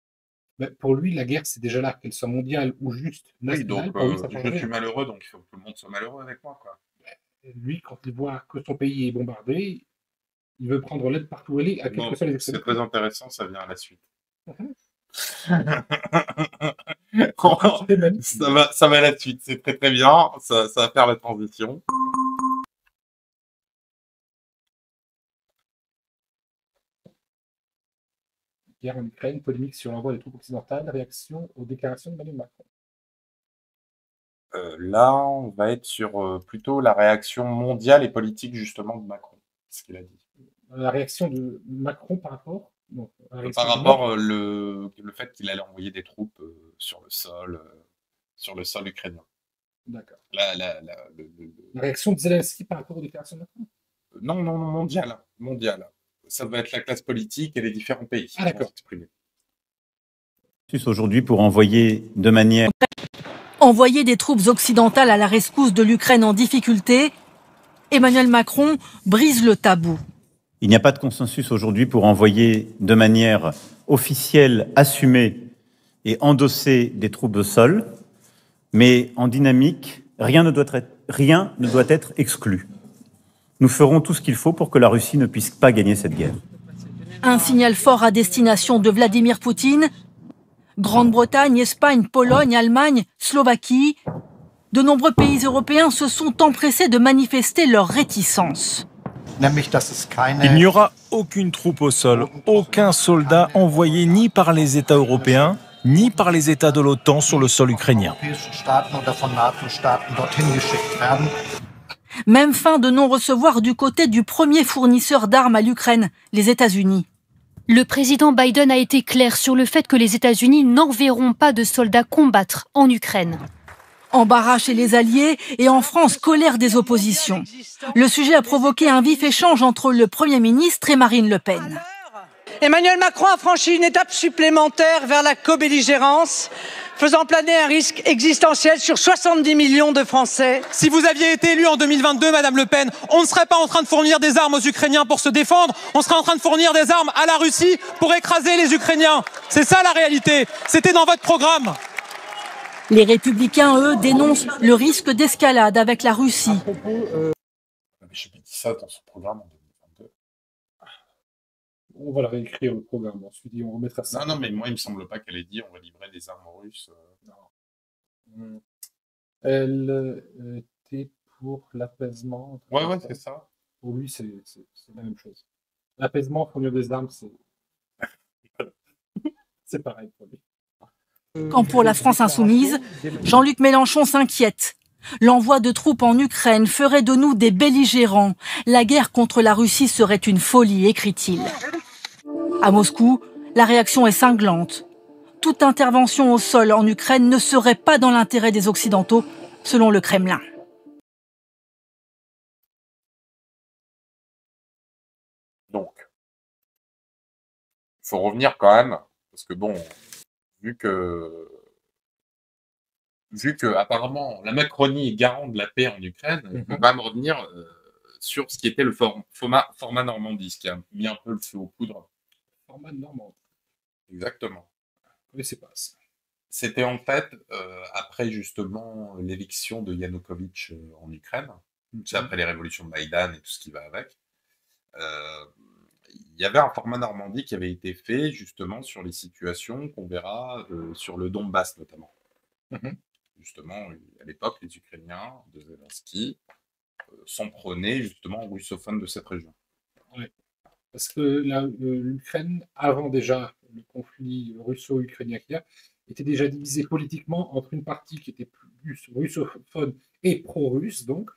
S2: Ben, pour lui, la guerre, c'est déjà là, qu'elle soit mondiale ou juste nationale.
S1: Oui, donc
S2: pour lui, ça change
S1: je
S2: rien.
S1: suis malheureux, donc il faut que tout le monde soit malheureux avec moi, quoi.
S2: Lui, quand il voit que son pays est bombardé, il veut prendre l'aide partout où elle est, à quel que soit les
S1: C'est
S2: extrémités.
S1: très intéressant, ça vient à la suite. Ça va à la suite, c'est très très bien, ça va faire la transition.
S2: Guerre en Ukraine, polémique sur l'envoi des troupes occidentales, réaction aux déclarations d'Emmanuel Macron.
S1: Là, on va être sur plutôt la réaction mondiale et politique justement de Macron, ce qu'il a dit.
S2: La réaction de Macron par rapport
S1: le fait qu'il allait envoyer des troupes sur le sol ukrainien.
S2: D'accord.
S1: La
S2: réaction de Zelensky par rapport aux déclarations de Macron.
S1: Non, mondiale. Ça va être la classe politique et les différents pays.
S2: Ah, d'accord.
S3: Aujourd'hui pour envoyer de manière...
S13: Envoyer des troupes occidentales à la rescousse de l'Ukraine en difficulté, Emmanuel Macron brise le tabou.
S3: Il n'y a pas de consensus aujourd'hui pour envoyer de manière officielle, assumée et endossée des troupes au sol, mais en dynamique, rien ne doit être exclu. Nous ferons tout ce qu'il faut pour que la Russie ne puisse pas gagner cette guerre.
S13: Un signal fort à destination de Vladimir Poutine. Grande-Bretagne, Espagne, Pologne, Allemagne, Slovaquie. De nombreux pays européens se sont empressés de manifester leur réticence.
S14: Il n'y aura aucune troupe au sol, aucun soldat envoyé ni par les États européens, ni par les États de l'OTAN sur le sol ukrainien.
S13: Même fin de non-recevoir du côté du premier fournisseur d'armes à l'Ukraine, les États-Unis.
S15: Le président Biden a été clair sur le fait que les États-Unis n'enverront pas de soldats combattre en Ukraine.
S13: Embarras chez les alliés et en France, colère des oppositions. Le sujet a provoqué un vif échange entre le Premier ministre et Marine Le Pen.
S16: Emmanuel Macron a franchi une étape supplémentaire vers la co-belligérance, faisant planer un risque existentiel sur 70 millions de Français.
S17: Si vous aviez été élue en 2022, Madame Le Pen, on ne serait pas en train de fournir des armes aux Ukrainiens pour se défendre, on serait en train de fournir des armes à la Russie pour écraser les Ukrainiens. C'est ça la réalité, c'était dans votre programme.
S13: Les Républicains, eux, dénoncent le risque d'escalade avec la Russie.
S1: J'ai dit ça dans son programme en 2022.
S2: On va le réécrire, le programme. Ensuite, on remettra ça.
S1: Non, mais moi, il me semble pas qu'elle ait dit on va livrer des armes aux Russes.
S2: Non. Elle était pour l'apaisement.
S1: Ouais, c'est ça.
S2: Pour lui, c'est la même chose. L'apaisement, fournir des armes, c'est pareil pour lui.
S13: Quand pour la France insoumise, Jean-Luc Mélenchon s'inquiète. L'envoi de troupes en Ukraine ferait de nous des belligérants. La guerre contre la Russie serait une folie, écrit-il. À Moscou, la réaction est cinglante. Toute intervention au sol en Ukraine ne serait pas dans l'intérêt des Occidentaux, selon le Kremlin.
S1: Donc, il faut revenir quand même, parce que bon, vu que apparemment la Macronie est garant de la paix en Ukraine, il faut quand même revenir sur ce qui était le format Normandie, ce qui a mis un peu le feu aux poudres.
S2: Format Normandie.
S1: Exactement.
S2: Oui, c'est pas ça.
S1: C'était en fait, après justement l'éviction de Yanukovych en Ukraine, c'est après les révolutions de Maïdan et tout ce qui va avec, il y avait un format Normandie qui avait été fait justement sur les situations qu'on verra sur le Donbass notamment. Justement, à l'époque, les Ukrainiens de Zelensky s'en prenaient justement aux russophones de cette région.
S2: Ouais. Parce que l'Ukraine, avant déjà le conflit russo-ukrainien qu'il y a, était déjà divisée politiquement entre une partie qui était plus russophone et pro-russe, donc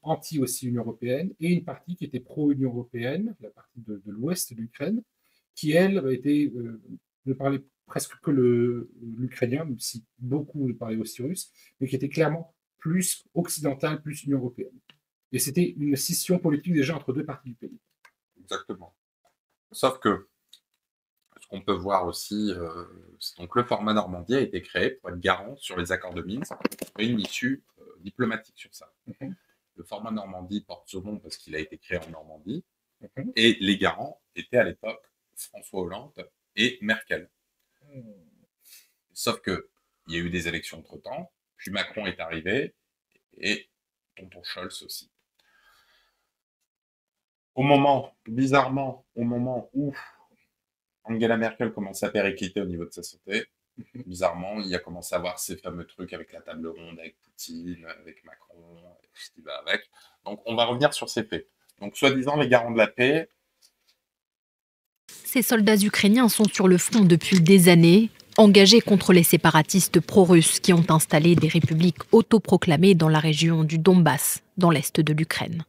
S2: anti aussi Union européenne, et une partie qui était pro-Union européenne, la partie de l'ouest de l'Ukraine, qui elle ne parlait presque que l'ukrainien, même si beaucoup parlaient aussi russe, mais qui était clairement plus occidentale, plus Union européenne. Et c'était une scission politique déjà entre deux parties du pays.
S1: Exactement. Sauf que ce qu'on peut voir aussi, c'est donc le format Normandie a été créé pour être garant sur les accords de Minsk et une issue diplomatique sur ça. Le format Normandie porte ce nom parce qu'il a été créé en Normandie et les garants étaient à l'époque François Hollande et Merkel. Sauf que il y a eu des élections entre-temps, puis Macron est arrivé et tonton Scholz aussi. Bizarrement, au moment où Angela Merkel commence à péricliter au niveau de sa santé, bizarrement, il a commencé à avoir ces fameux trucs avec la table ronde, avec Poutine, avec Macron, et tout ce qui va avec. Donc, on va revenir sur ces faits. Donc, soi-disant, les garants de la paix.
S18: Ces soldats ukrainiens sont sur le front depuis des années, engagés contre les séparatistes pro-russes qui ont installé des républiques autoproclamées dans la région du Donbass, dans l'est de l'Ukraine.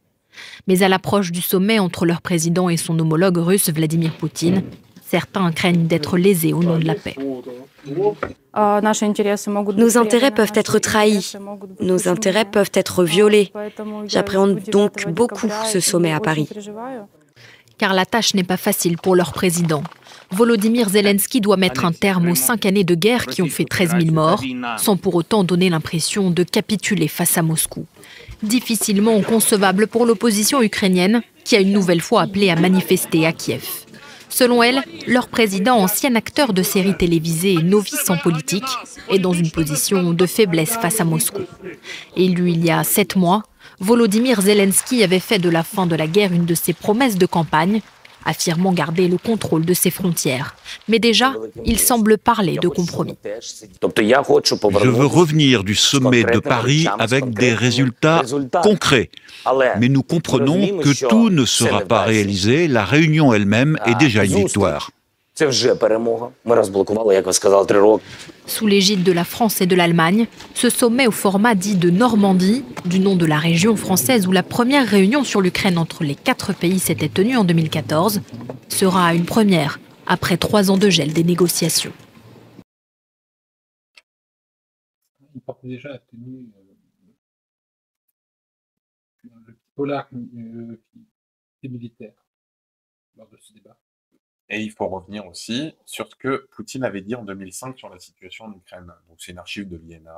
S18: Mais à l'approche du sommet entre leur président et son homologue russe Vladimir Poutine, certains craignent d'être lésés au nom de la paix.
S19: Nos intérêts peuvent être trahis, nos intérêts peuvent être violés. J'appréhende donc beaucoup ce sommet à Paris.
S18: Car la tâche n'est pas facile pour leur président. Volodymyr Zelensky doit mettre un terme aux 5 années de guerre qui ont fait 13 000 morts, sans pour autant donner l'impression de capituler face à Moscou. Difficilement concevable pour l'opposition ukrainienne, qui a une nouvelle fois appelé à manifester à Kiev. Selon elle, leur président, ancien acteur de séries télévisées et novice en politique, est dans une position de faiblesse face à Moscou. Élu il y a 7 mois, Volodymyr Zelensky avait fait de la fin de la guerre une de ses promesses de campagne, affirmant garder le contrôle de ses frontières. Mais déjà, il semble parler de compromis.
S20: Je veux revenir du sommet de Paris avec des résultats concrets. Mais nous comprenons que tout ne sera pas réalisé. La réunion elle-même est déjà une victoire.
S18: Sous l'égide de la France et de l'Allemagne, ce sommet au format dit de Normandie, du nom de la région française où la première réunion sur l'Ukraine entre les 4 pays s'était tenue en 2014, sera une première après 3 ans de gel des négociations.
S2: Il portait déjà la tenue le petit polar militaire lors de ce débat.
S1: Et il faut revenir aussi sur ce que Poutine avait dit en 2005 sur la situation en Ukraine. Donc c'est une archive de l'INA.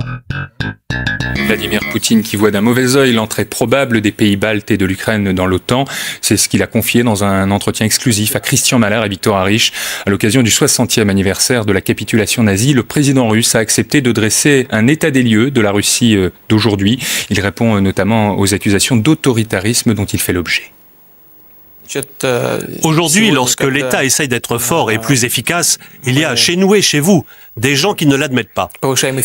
S21: Vladimir Poutine qui voit d'un mauvais œil l'entrée probable des pays baltes et de l'Ukraine dans l'OTAN. C'est ce qu'il a confié dans un entretien exclusif à Christian Mahler et Victor Harish. À l'occasion du 60e anniversaire de la capitulation nazie, le président russe a accepté de dresser un état des lieux de la Russie d'aujourd'hui. Il répond notamment aux accusations d'autoritarisme dont il fait l'objet.
S22: Aujourd'hui, lorsque l'État essaye d'être fort et plus efficace, il y a chez nous et chez vous des gens qui ne l'admettent pas.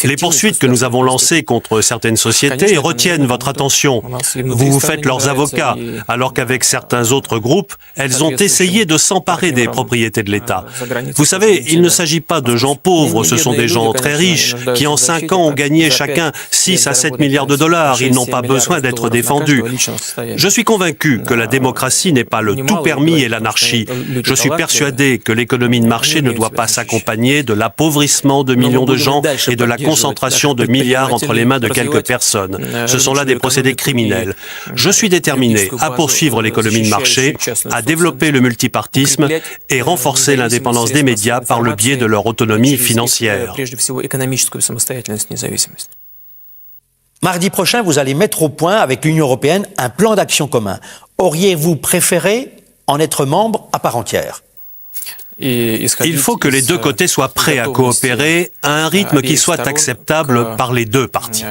S22: Les poursuites que nous avons lancées contre certaines sociétés retiennent votre attention. Vous vous faites leurs avocats, alors qu'avec certains autres groupes, elles ont essayé de s'emparer des propriétés de l'État. Vous savez, il ne s'agit pas de gens pauvres, ce sont des gens très riches qui en 5 ans ont gagné chacun 6 à 7 milliards de dollars. Ils n'ont pas besoin d'être défendus. Je suis convaincu que la démocratie n'est pas le tout permis et l'anarchie. Je suis persuadé que l'économie de marché ne doit pas s'accompagner de l'appauvrissement de millions de gens et de la concentration de milliards entre les mains de quelques personnes. Ce sont là des procédés criminels. Je suis déterminé à poursuivre l'économie de marché, à développer le multipartisme et renforcer l'indépendance des médias par le biais de leur autonomie financière.
S23: Mardi prochain, vous allez mettre au point avec l'Union européenne un plan d'action commun. Auriez-vous préféré en être membre à part entière ?
S22: Il faut que les deux côtés soient prêts à coopérer à un rythme qui soit acceptable par les deux parties.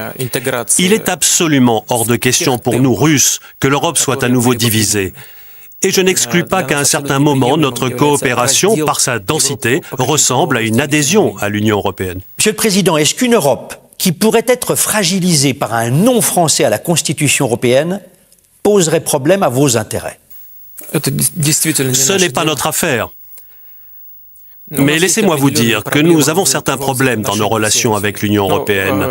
S22: Il est absolument hors de question pour nous, Russes, que l'Europe soit à nouveau divisée. Et je n'exclus pas qu'à un certain moment, notre coopération, par sa densité, ressemble à une adhésion à l'Union européenne.
S23: Monsieur le Président, est-ce qu'une Europe qui pourrait être fragilisée par un non français à la Constitution européenne poserait problème à vos intérêts?
S22: Ce n'est pas notre affaire. Mais laissez-moi vous dire que nous avons certains problèmes dans nos relations avec l'Union européenne.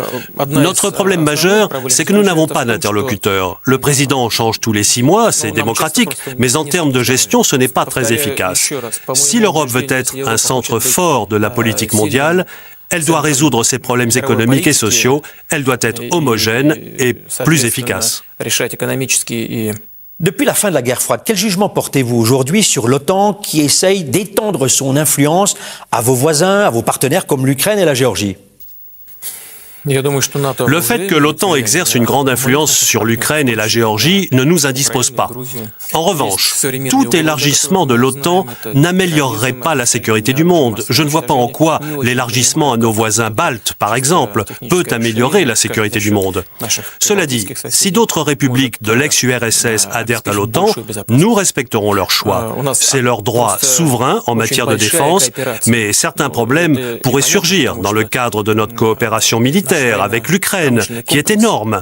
S22: Notre problème majeur, c'est que nous n'avons pas d'interlocuteur. Le président change tous les 6 mois, c'est démocratique, mais en termes de gestion, ce n'est pas très efficace. Si l'Europe veut être un centre fort de la politique mondiale, elle doit résoudre ses problèmes économiques et sociaux, elle doit être homogène et plus efficace.
S23: Depuis la fin de la guerre froide, quel jugement portez-vous aujourd'hui sur l'OTAN qui essaye d'étendre son influence à vos voisins, à vos partenaires comme l'Ukraine et la Géorgie?
S22: Le fait que l'OTAN exerce une grande influence sur l'Ukraine et la Géorgie ne nous indispose pas. En revanche, tout élargissement de l'OTAN n'améliorerait pas la sécurité du monde. Je ne vois pas en quoi l'élargissement à nos voisins baltes, par exemple, peut améliorer la sécurité du monde. Cela dit, si d'autres républiques de l'ex-URSS adhèrent à l'OTAN, nous respecterons leur choix. C'est leur droit souverain en matière de défense, mais certains problèmes pourraient surgir dans le cadre de notre coopération militaire avec l'Ukraine, qui est énorme.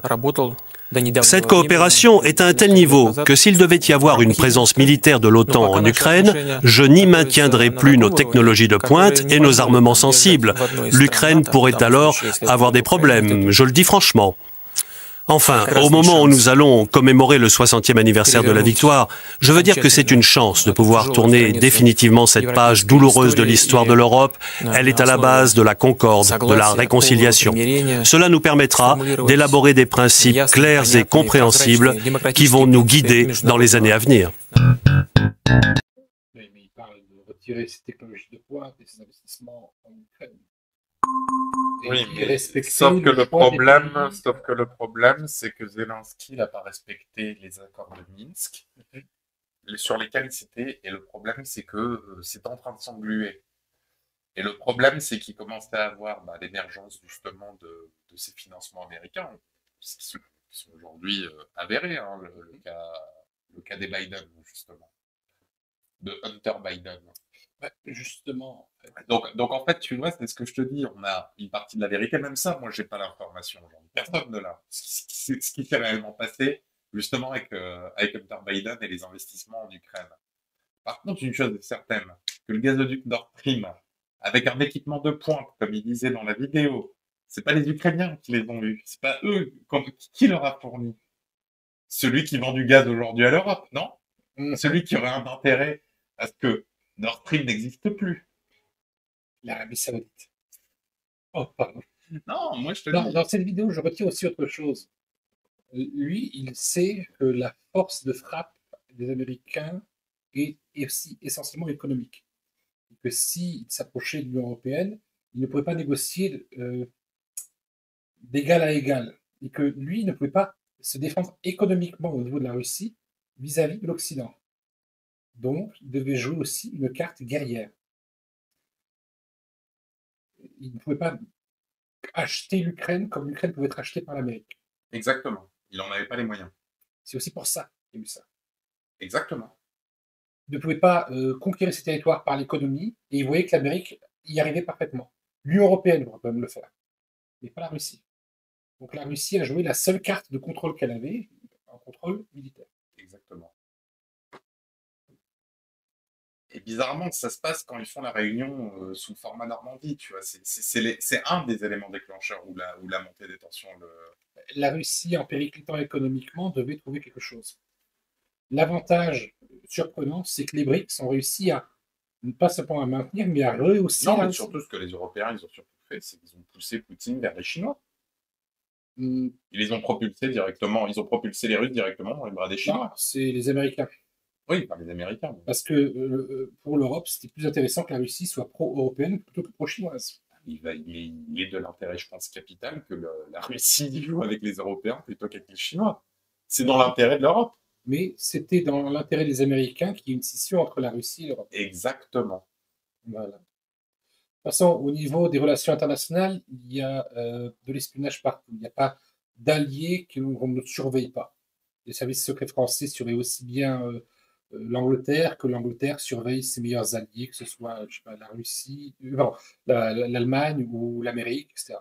S22: Cette coopération est à un tel niveau que s'il devait y avoir une présence militaire de l'OTAN en Ukraine, je n'y maintiendrai plus nos technologies de pointe et nos armements sensibles. L'Ukraine pourrait alors avoir des problèmes, je le dis franchement. Enfin, au moment où nous allons commémorer le 60e anniversaire de la victoire, je veux dire que c'est une chance de pouvoir tourner définitivement cette page douloureuse de l'histoire de l'Europe. Elle est à la base de la concorde, de la réconciliation. Cela nous permettra d'élaborer des principes clairs et compréhensibles qui vont nous guider dans les années à venir.
S2: Mais il parle de retirer ces technologies de pointe et ces investissements en Ukraine.
S1: Oui, mais sauf que le problème, c'est que Zelensky n'a pas respecté les accords de Minsk, sur lesquels il s'était, et le problème, c'est que c'est en train de s'engluer. Et le problème, c'est qu'il commençait à avoir l'émergence, justement, de ces financements américains, qui sont aujourd'hui avérés, hein, le cas des Biden, justement, de Hunter Biden.
S2: Justement.
S1: Donc en fait, tu vois, c'est ce que je te dis, on a une partie de la vérité, même ça, moi j'ai pas l'information, personne ne l'a. Ce qui s'est réellement passé, justement, avec Hunter Biden et les investissements en Ukraine. Par contre, une chose est certaine, que le gazoduc Nord Stream, avec un équipement de pointe, comme il disait dans la vidéo, c'est pas les Ukrainiens qui les ont eus, c'est pas eux, qui leur a fourni? Celui qui vend du gaz aujourd'hui à l'Europe, non? Celui qui aurait un intérêt à ce que Nord Stream n'existe plus.
S2: L'Arabie Saoudite. Oh, pardon.
S1: Non, moi je te dis.
S2: Dans cette vidéo, je retire aussi autre chose. Lui, il sait que la force de frappe des Américains est aussi essentiellement économique. Et que s'il s'approchait de l'Union européenne, il ne pouvait pas négocier d'égal à égal. Et que lui, il ne pouvait pas se défendre économiquement au niveau de la Russie vis-à-vis de l'Occident. Donc, il devait jouer aussi une carte guerrière. Il ne pouvait pas acheter l'Ukraine comme l'Ukraine pouvait être achetée par l'Amérique.
S1: Exactement. Il n'en avait pas les moyens.
S2: C'est aussi pour ça qu'il y a eu ça.
S1: Exactement.
S2: Il ne pouvait pas conquérir ses territoires par l'économie et il voyait que l'Amérique y arrivait parfaitement. L'Union européenne pourrait quand même le faire, mais pas la Russie. Donc la Russie a joué la seule carte de contrôle qu'elle avait, un contrôle militaire.
S1: Exactement. Et bizarrement, ça se passe quand ils font la réunion sous le format Normandie, tu vois. C'est un des éléments déclencheurs où la montée des tensions.
S2: La Russie, en périclitant économiquement, devait trouver quelque chose. L'avantage surprenant, c'est que les BRICS ont réussi à, pas seulement à maintenir, mais à rehausser.
S1: Non, mais surtout ce que les Européens, ils ont surtout fait, c'est qu'ils ont poussé Poutine vers les Chinois. Ils les ont propulsés directement, ils ont propulsé les Russes directement dans les bras des Chinois.
S2: Non, c'est les Américains.
S1: Oui, par les Américains.
S2: Parce que pour l'Europe, c'était plus intéressant que la Russie soit pro-européenne plutôt que pro-chinoise.
S1: Il est de l'intérêt, je pense, capital que la Russie joue avec les Européens plutôt qu'avec les Chinois. C'est dans l'intérêt de l'Europe.
S2: Mais c'était dans l'intérêt des Américains qu'il y ait une scission entre la Russie et l'Europe.
S1: Exactement.
S2: Voilà. De toute façon, au niveau des relations internationales, il y a de l'espionnage partout. Il n'y a pas d'alliés qu'on ne surveille pas. Les services secrets français surveillent aussi bien l'Angleterre que l'Angleterre surveille ses meilleurs alliés, que ce soit je sais pas, la Russie, l'Allemagne ou l'Amérique, etc.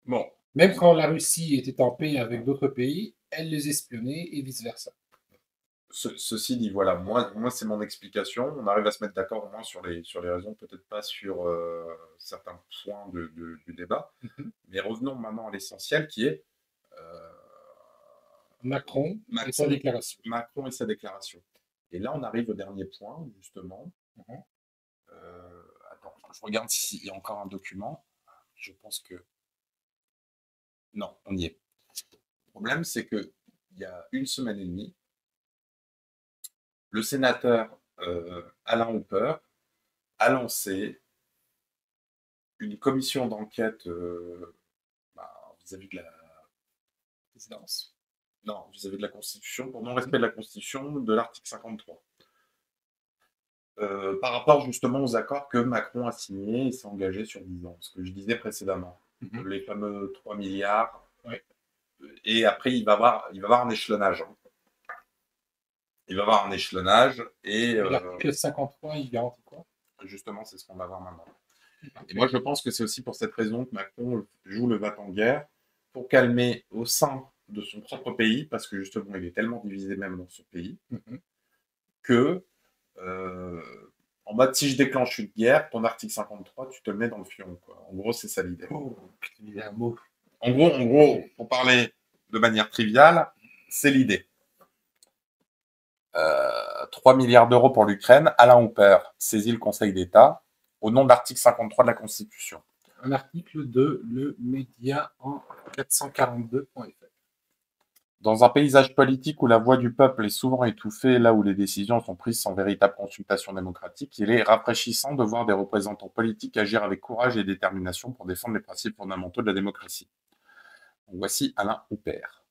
S1: Bon.
S2: Même quand la Russie était en paix avec d'autres pays, elle les espionnait et vice-versa.
S1: Ceci dit, voilà, moi c'est mon explication. On arrive à se mettre d'accord au moins sur les raisons, peut-être pas sur certains points du débat. Mais revenons maintenant à l'essentiel qui est
S2: Macron et sa déclaration.
S1: Macron et sa déclaration. Et là, on arrive au dernier point, justement. Attends, je regarde s'il y a encore un document. Je pense que... Non, on y est. Le problème, c'est qu'il y a 1 semaine et demie, le sénateur Alain Houpert a lancé une commission d'enquête vis-à-vis de la présidence. Non, vis-à-vis de la Constitution, pour non-respect de la Constitution, de l'article 53. Par rapport justement aux accords que Macron a signés et s'est engagé sur 10 ans, ce que je disais précédemment. Les fameux 3 milliards.
S2: Ouais.
S1: Et après, il va avoir un échelonnage. Il va avoir un échelonnage et...
S2: L'article 53, il garantit quoi?
S1: Justement, c'est ce qu'on va voir maintenant. Et moi, je pense que c'est aussi pour cette raison que Macron joue le va-t-en-guerre pour calmer au sein de son propre pays, parce que justement, il est tellement divisé même dans ce pays, que, en mode, si je déclenche une guerre, ton article 53, tu te le mets dans le fion, quoi. En gros, c'est ça l'idée.
S2: Il y a un mot.
S1: En gros, pour parler de manière triviale, c'est l'idée. 3 milliards d'euros pour l'Ukraine, Alain Houpert saisit le Conseil d'État au nom de l'article 53 de la Constitution.
S2: Un article de Le Média en 442.fr.
S1: Dans un paysage politique où la voix du peuple est souvent étouffée, là où les décisions sont prises sans véritable consultation démocratique, il est rafraîchissant de voir des représentants politiques agir avec courage et détermination pour défendre les principes fondamentaux de la démocratie. Donc, voici Alain Houpert.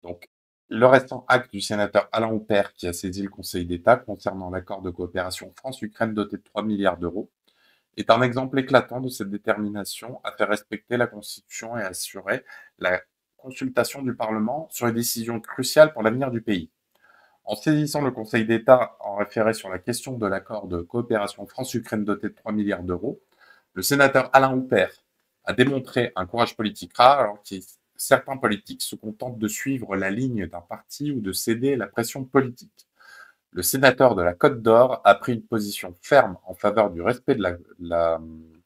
S1: Donc, le récent acte du sénateur Alain Houpert qui a saisi le Conseil d'État concernant l'accord de coopération France-Ukraine doté de 3 milliards d'euros est un exemple éclatant de cette détermination à faire respecter la Constitution et à assurer la consultation du Parlement sur les décisions cruciales pour l'avenir du pays. En saisissant le Conseil d'État en référé sur la question de l'accord de coopération France-Ukraine doté de 3 milliards d'euros, le sénateur Alain Houpert a démontré un courage politique rare alors que certains politiques se contentent de suivre la ligne d'un parti ou de céder à la pression politique. Le sénateur de la Côte d'Or a pris une position ferme en faveur du respect de la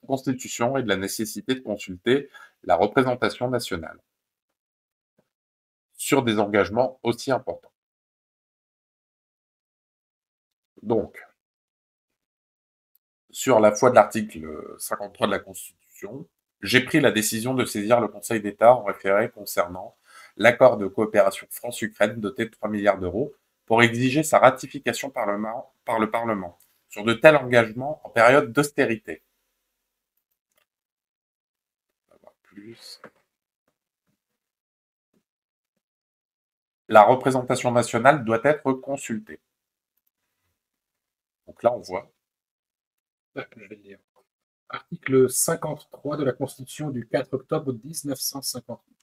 S1: Constitution et de la nécessité de consulter la représentation nationale sur des engagements aussi importants. Donc, sur la foi de l'article 53 de la Constitution, j'ai pris la décision de saisir le Conseil d'État en référé concernant l'accord de coopération France-Ukraine doté de 3 milliards d'euros pour exiger sa ratification par le Parlement sur de tels engagements en période d'austérité. On va voir plus. La représentation nationale doit être consultée. Donc là, on voit.
S2: Je vais le lire. Article 53 de la Constitution du 4 octobre 1958.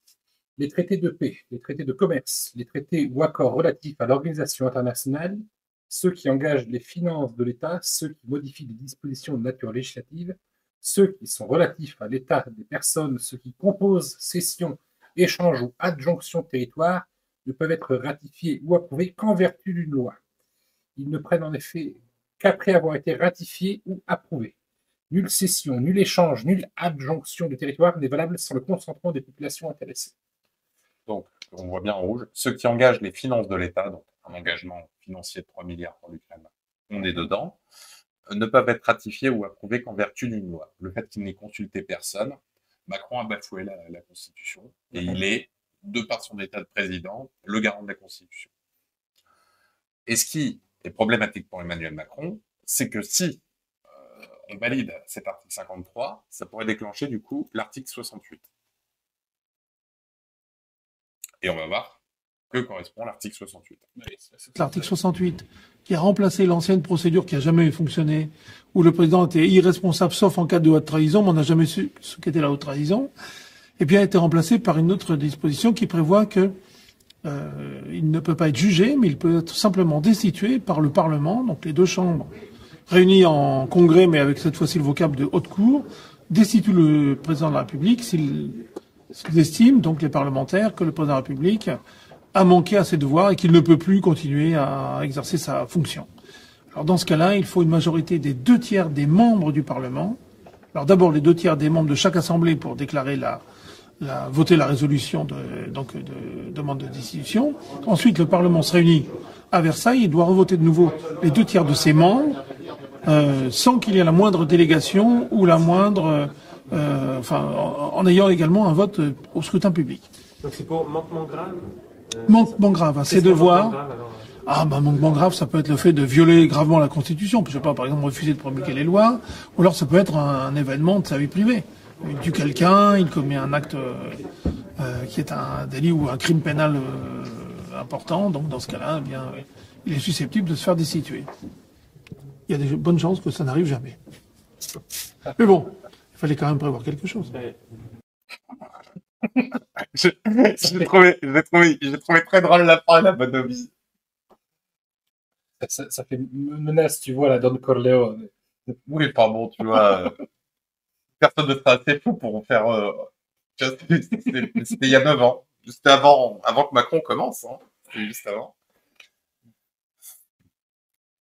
S2: Les traités de paix, les traités de commerce, les traités ou accords relatifs à l'organisation internationale, ceux qui engagent les finances de l'État, ceux qui modifient des dispositions de nature législative, ceux qui sont relatifs à l'état des personnes, ceux qui composent cession, échange ou adjonction de territoire, ne peuvent être ratifiés ou approuvés qu'en vertu d'une loi. Ils ne prennent en effet qu'après avoir été ratifiés ou approuvés. Nulle cession, nul échange, nulle adjonction de territoire n'est valable sans le consentement des populations intéressées.
S1: Donc, on voit bien en rouge, ceux qui engagent les finances de l'État, donc un engagement financier de 3 milliards pour l'Ukraine, on est dedans, ne peuvent être ratifiés ou approuvés qu'en vertu d'une loi. Le fait qu'il n'ait consulté personne, Macron a bafoué la Constitution, et il est, de par son état de président, le garant de la Constitution. Et ce qui est problématique pour Emmanuel Macron, c'est que si on valide cet article 53, ça pourrait déclencher du coup l'article 68. Et on va voir que correspond l'article 68.
S4: L'article 68 qui a remplacé l'ancienne procédure qui a jamais fonctionné, où le président était irresponsable sauf en cas de haute trahison, mais on n'a jamais su ce qu'était la haute trahison, et puis a été remplacé par une autre disposition qui prévoit que il ne peut pas être jugé, mais il peut être simplement destitué par le Parlement, donc les deux chambres réunies en congrès, mais avec cette fois-ci le vocable de haute cour, destituent le président de la République s'ils estiment, donc les parlementaires, que le président de la République a manqué à ses devoirs et qu'il ne peut plus continuer à exercer sa fonction. Alors dans ce cas-là, il faut une majorité des 2/3 des membres du Parlement. Alors d'abord les 2/3 des membres de chaque assemblée pour déclarer voter la résolution de demande de destitution. Ensuite, le Parlement se réunit à Versailles et doit revoter de nouveau les 2/3 de ses membres, sans qu'il y ait la moindre délégation ou la moindre, en ayant également un vote au scrutin public.
S5: Donc c'est pour manquement grave.
S4: Manquement grave à ses devoirs. Manquement grave, ça peut être le fait de violer gravement la Constitution. Je sais pas, par exemple, refuser de promulguer les lois, ou alors ça peut être un événement de sa vie privée. Il tue quelqu'un, il commet un acte qui est un délit ou un crime pénal important, donc dans ce cas-là, eh bien, il est susceptible de se faire destituer. Il y a des bonnes chances que ça n'arrive jamais. Mais bon, il fallait quand même prévoir quelque chose.
S1: J'ai trouvé très drôle la phrase, la bonhomie.
S2: Ça fait menace, tu vois, la Don Corleone.
S1: Oui, pardon, tu vois. Personne ne sera assez fou pour en faire. C'était il y a 9 ans. Juste avant que Macron commence. Hein. C'était juste avant.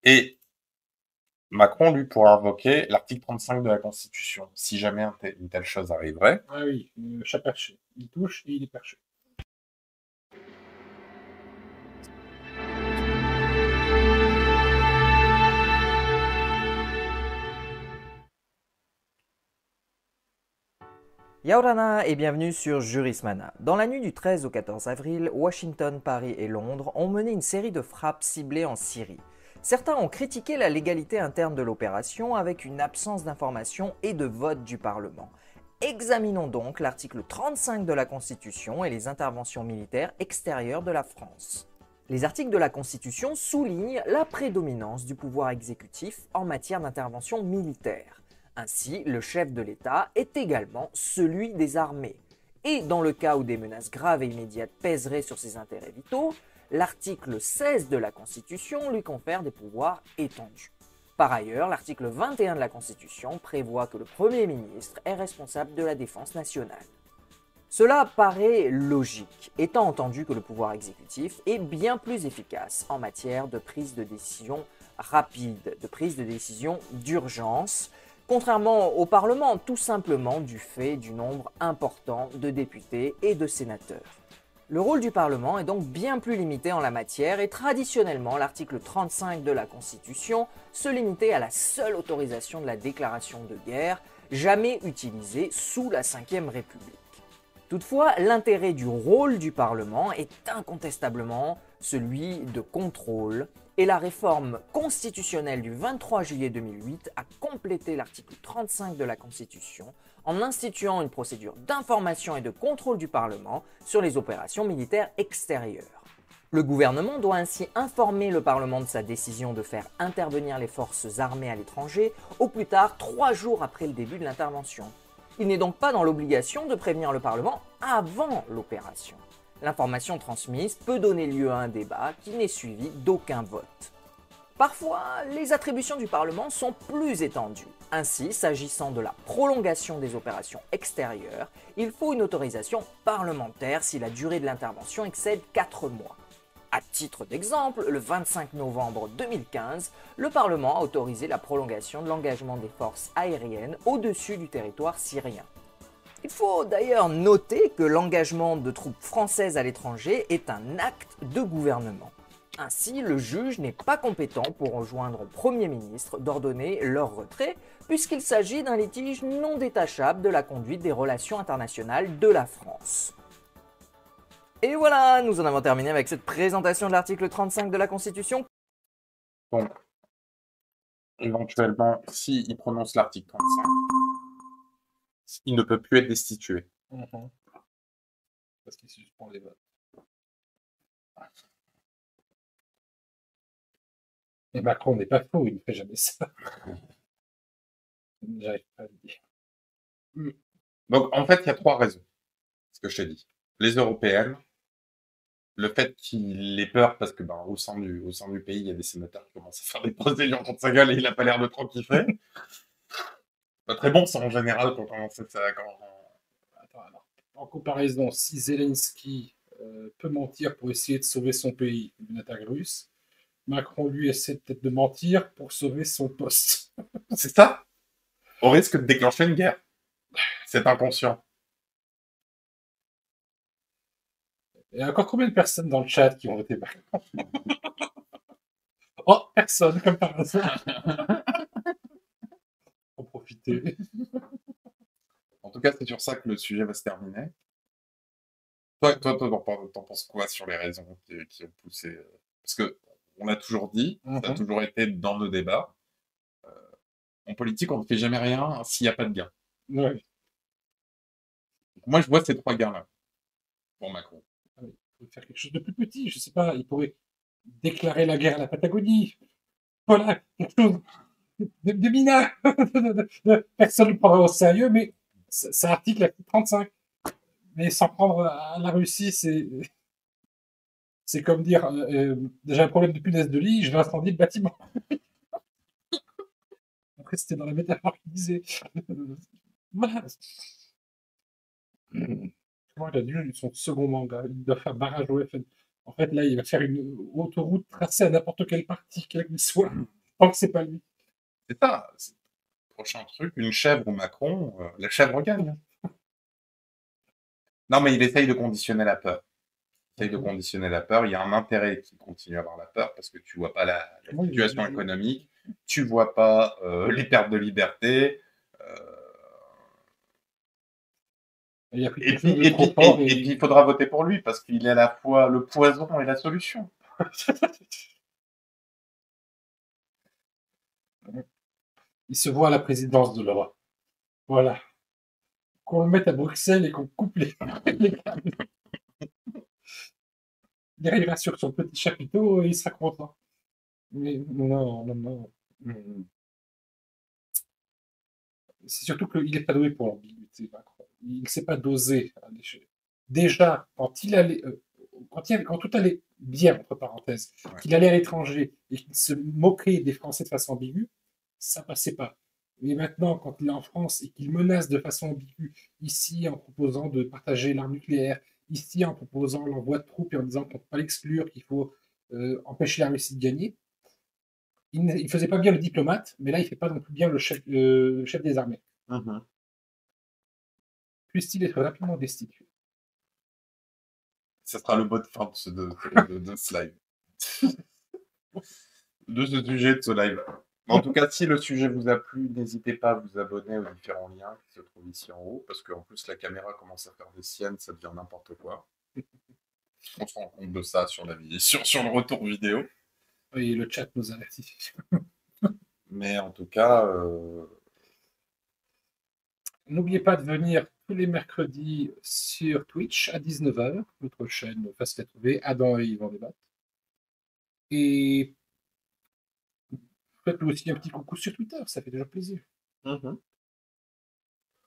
S1: Et Macron, lui, pourra invoquer l'article 35 de la Constitution, si jamais une telle chose arriverait.
S2: Ah oui, chat perché. Il touche et il est perché.
S6: Yaorana et bienvenue sur Jurismana. Dans la nuit du 13 au 14 avril, Washington, Paris et Londres ont mené une série de frappes ciblées en Syrie. Certains ont critiqué la légalité interne de l'opération avec une absence d'information et de vote du Parlement. Examinons donc l'article 35 de la Constitution et les interventions militaires extérieures de la France. Les articles de la Constitution soulignent la prédominance du pouvoir exécutif en matière d'intervention militaire. Ainsi, le chef de l'État est également celui des armées. Et dans le cas où des menaces graves et immédiates pèseraient sur ses intérêts vitaux, l'article 16 de la Constitution lui confère des pouvoirs étendus. Par ailleurs, l'article 21 de la Constitution prévoit que le Premier ministre est responsable de la défense nationale. Cela paraît logique, étant entendu que le pouvoir exécutif est bien plus efficace en matière de prise de décision rapide, de prise de décision d'urgence, contrairement au Parlement, tout simplement du fait du nombre important de députés et de sénateurs. Le rôle du Parlement est donc bien plus limité en la matière et traditionnellement l'article 35 de la Constitution se limitait à la seule autorisation de la déclaration de guerre, jamais utilisée sous la Ve République. Toutefois, l'intérêt du rôle du Parlement est incontestablement celui de contrôle, et la réforme constitutionnelle du 23 juillet 2008 a complété l'article 35 de la Constitution en instituant une procédure d'information et de contrôle du Parlement sur les opérations militaires extérieures. Le gouvernement doit ainsi informer le Parlement de sa décision de faire intervenir les forces armées à l'étranger au plus tard 3 jours après le début de l'intervention. Il n'est donc pas dans l'obligation de prévenir le Parlement avant l'opération. L'information transmise peut donner lieu à un débat qui n'est suivi d'aucun vote. Parfois, les attributions du Parlement sont plus étendues. Ainsi, s'agissant de la prolongation des opérations extérieures, il faut une autorisation parlementaire si la durée de l'intervention excède 4 mois. À titre d'exemple, le 25 novembre 2015, le Parlement a autorisé la prolongation de l'engagement des forces aériennes au-dessus du territoire syrien. Il faut d'ailleurs noter que l'engagement de troupes françaises à l'étranger est un acte de gouvernement. Ainsi, le juge n'est pas compétent pour enjoindre au Premier ministre d'ordonner leur retrait, puisqu'il s'agit d'un litige non détachable de la conduite des relations internationales de la France. Et voilà, nous en avons terminé avec cette présentation de l'article 35 de la Constitution.
S1: Donc, éventuellement, s'il prononce l'article 35, il ne peut plus être destitué.
S2: Parce qu'il suspend les votes. Et Macron n'est pas faux, il ne fait jamais ça. J'arrive pas à le dire.
S1: Donc, en fait, il y a 3 raisons, ce que je t'ai dit. Les européennes, le fait qu'il ait peur parce que, au sein du pays, il y a des sénateurs qui commencent à faire des procédures contre sa gueule et il a pas l'air de trop kiffer. Pas très bon, ça, en général, quand on commence ça.
S2: Attends, alors, en comparaison, si Zelensky peut mentir pour essayer de sauver son pays d'une attaque russe, Macron, lui, essaie peut-être de mentir pour sauver son poste.
S1: C'est ça. Au risque de déclencher une guerre. C'est inconscient.
S2: Il y a encore combien de personnes dans le chat qui ont voté Macron? Oh, personne, comme par hasard. Faut profiter.
S1: En tout cas, c'est sur ça que le sujet va se terminer. Toi, t'en penses quoi sur les raisons qui ont poussé Parce que on l'a toujours dit, ça a toujours été dans nos débats. En politique, on ne fait jamais rien s'il n'y a pas de gain.
S2: Ouais.
S1: Moi, je vois ces 3 gains-là pour Macron.
S2: Il faut faire quelque chose de plus petit, je sais pas, il pourrait déclarer la guerre à la Patagonie. Voilà, quelque chose de mineur. Personne ne le prendra au sérieux, mais ça article l'article 35. Mais s'en prendre à la Russie, c'est comme dire j'ai un problème de punaise de lit, je vais incendier le bâtiment. Après, c'était dans la métaphore qu'il disait. Voilà. Moi, il a lu son second manga. Il doit faire barrage au FN. En fait, là, il va faire une autoroute tracée à n'importe quel parti, quel qu'il soit, tant que c'est pas lui.
S1: C'est ça. Prochain truc, une chèvre ou Macron, la chèvre gagne. Non, mais il essaye de conditionner la peur. Il y a un intérêt qui continue à avoir la peur parce que tu vois pas la situation économique, tu vois pas les pertes de liberté. Et puis, il faudra voter pour lui parce qu'il est à la fois le poison et la solution.
S2: Il se voit à la présidence de l'Europe. Voilà. Qu'on le mette à Bruxelles et qu'on coupe les câbles. Il arrivera sur son petit chapiteau et il sera content. Mais non. C'est surtout qu'il n'est pas doué pour l'ambiguïté, Macron. Il ne sait pas doser. Déjà, quand tout allait bien, entre parenthèses, qu'il allait à l'étranger et qu'il se moquait des Français de façon ambiguë, ça passait pas. Mais maintenant, quand il est en France et qu'il menace de façon ambiguë, ici en proposant de partager l'arme nucléaire, ici en proposant l'envoi de troupes et en disant qu'on ne peut pas l'exclure, qu'il faut empêcher la Russie de gagner, il ne faisait pas bien le diplomate, mais là, il ne fait pas non plus bien le chef des armées. Puisse-t-il être rapidement destitué?
S1: Ça sera le mot de fin de ce live. De ce sujet, de ce live. En tout cas, si le sujet vous a plu, n'hésitez pas à vous abonner aux différents liens qui se trouvent ici en haut, parce qu'en plus, la caméra commence à faire des siennes, ça devient n'importe quoi. On se rend compte de ça sur le retour vidéo.
S2: Oui, le chat nous avertit.
S1: Mais en tout cas...
S2: N'oubliez pas de venir tous les mercredis sur Twitch à 19h, notre chaîne Facile à trouver, Adam et Yvan débattent. Et faites-nous aussi un petit coucou sur Twitter, ça fait toujours plaisir.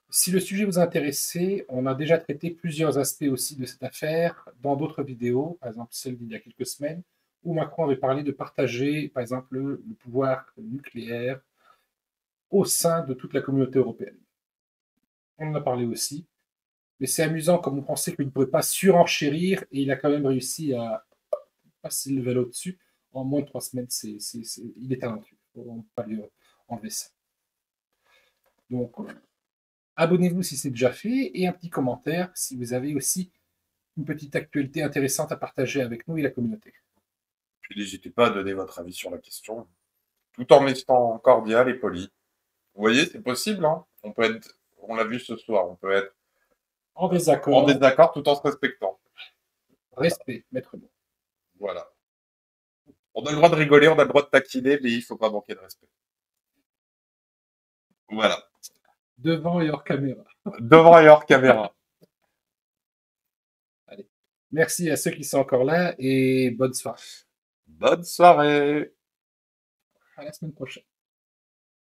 S2: Si le sujet vous a intéressé, on a déjà traité plusieurs aspects aussi de cette affaire dans d'autres vidéos, par exemple celle d'il y a quelques semaines, où Macron avait parlé de partager, par exemple, le pouvoir nucléaire au sein de toute la communauté européenne. On en a parlé aussi, mais c'est amusant comme on pensait qu'il ne pouvait pas surenchérir, et il a quand même réussi à passer le level au-dessus. En moins de 3 semaines, il est talentueux. On ne peut pas lui enlever ça. Donc, abonnez-vous si c'est déjà fait, et un petit commentaire si vous avez aussi une petite actualité intéressante à partager avec nous et la communauté.
S1: Puis n'hésitez pas à donner votre avis sur la question, tout en restant cordial et poli. Vous voyez, c'est possible, hein. On l'a vu ce soir, on peut être
S2: en désaccord
S1: tout en se respectant.
S2: Respect, maître mot.
S1: Voilà. On a le droit de rigoler, on a le droit de taquiner, mais il ne faut pas manquer de respect. Voilà.
S2: Devant et hors caméra.
S1: Devant et hors caméra.
S2: Allez. Merci à ceux qui sont encore là et bonne soirée.
S1: Bonne soirée.
S2: À la semaine prochaine.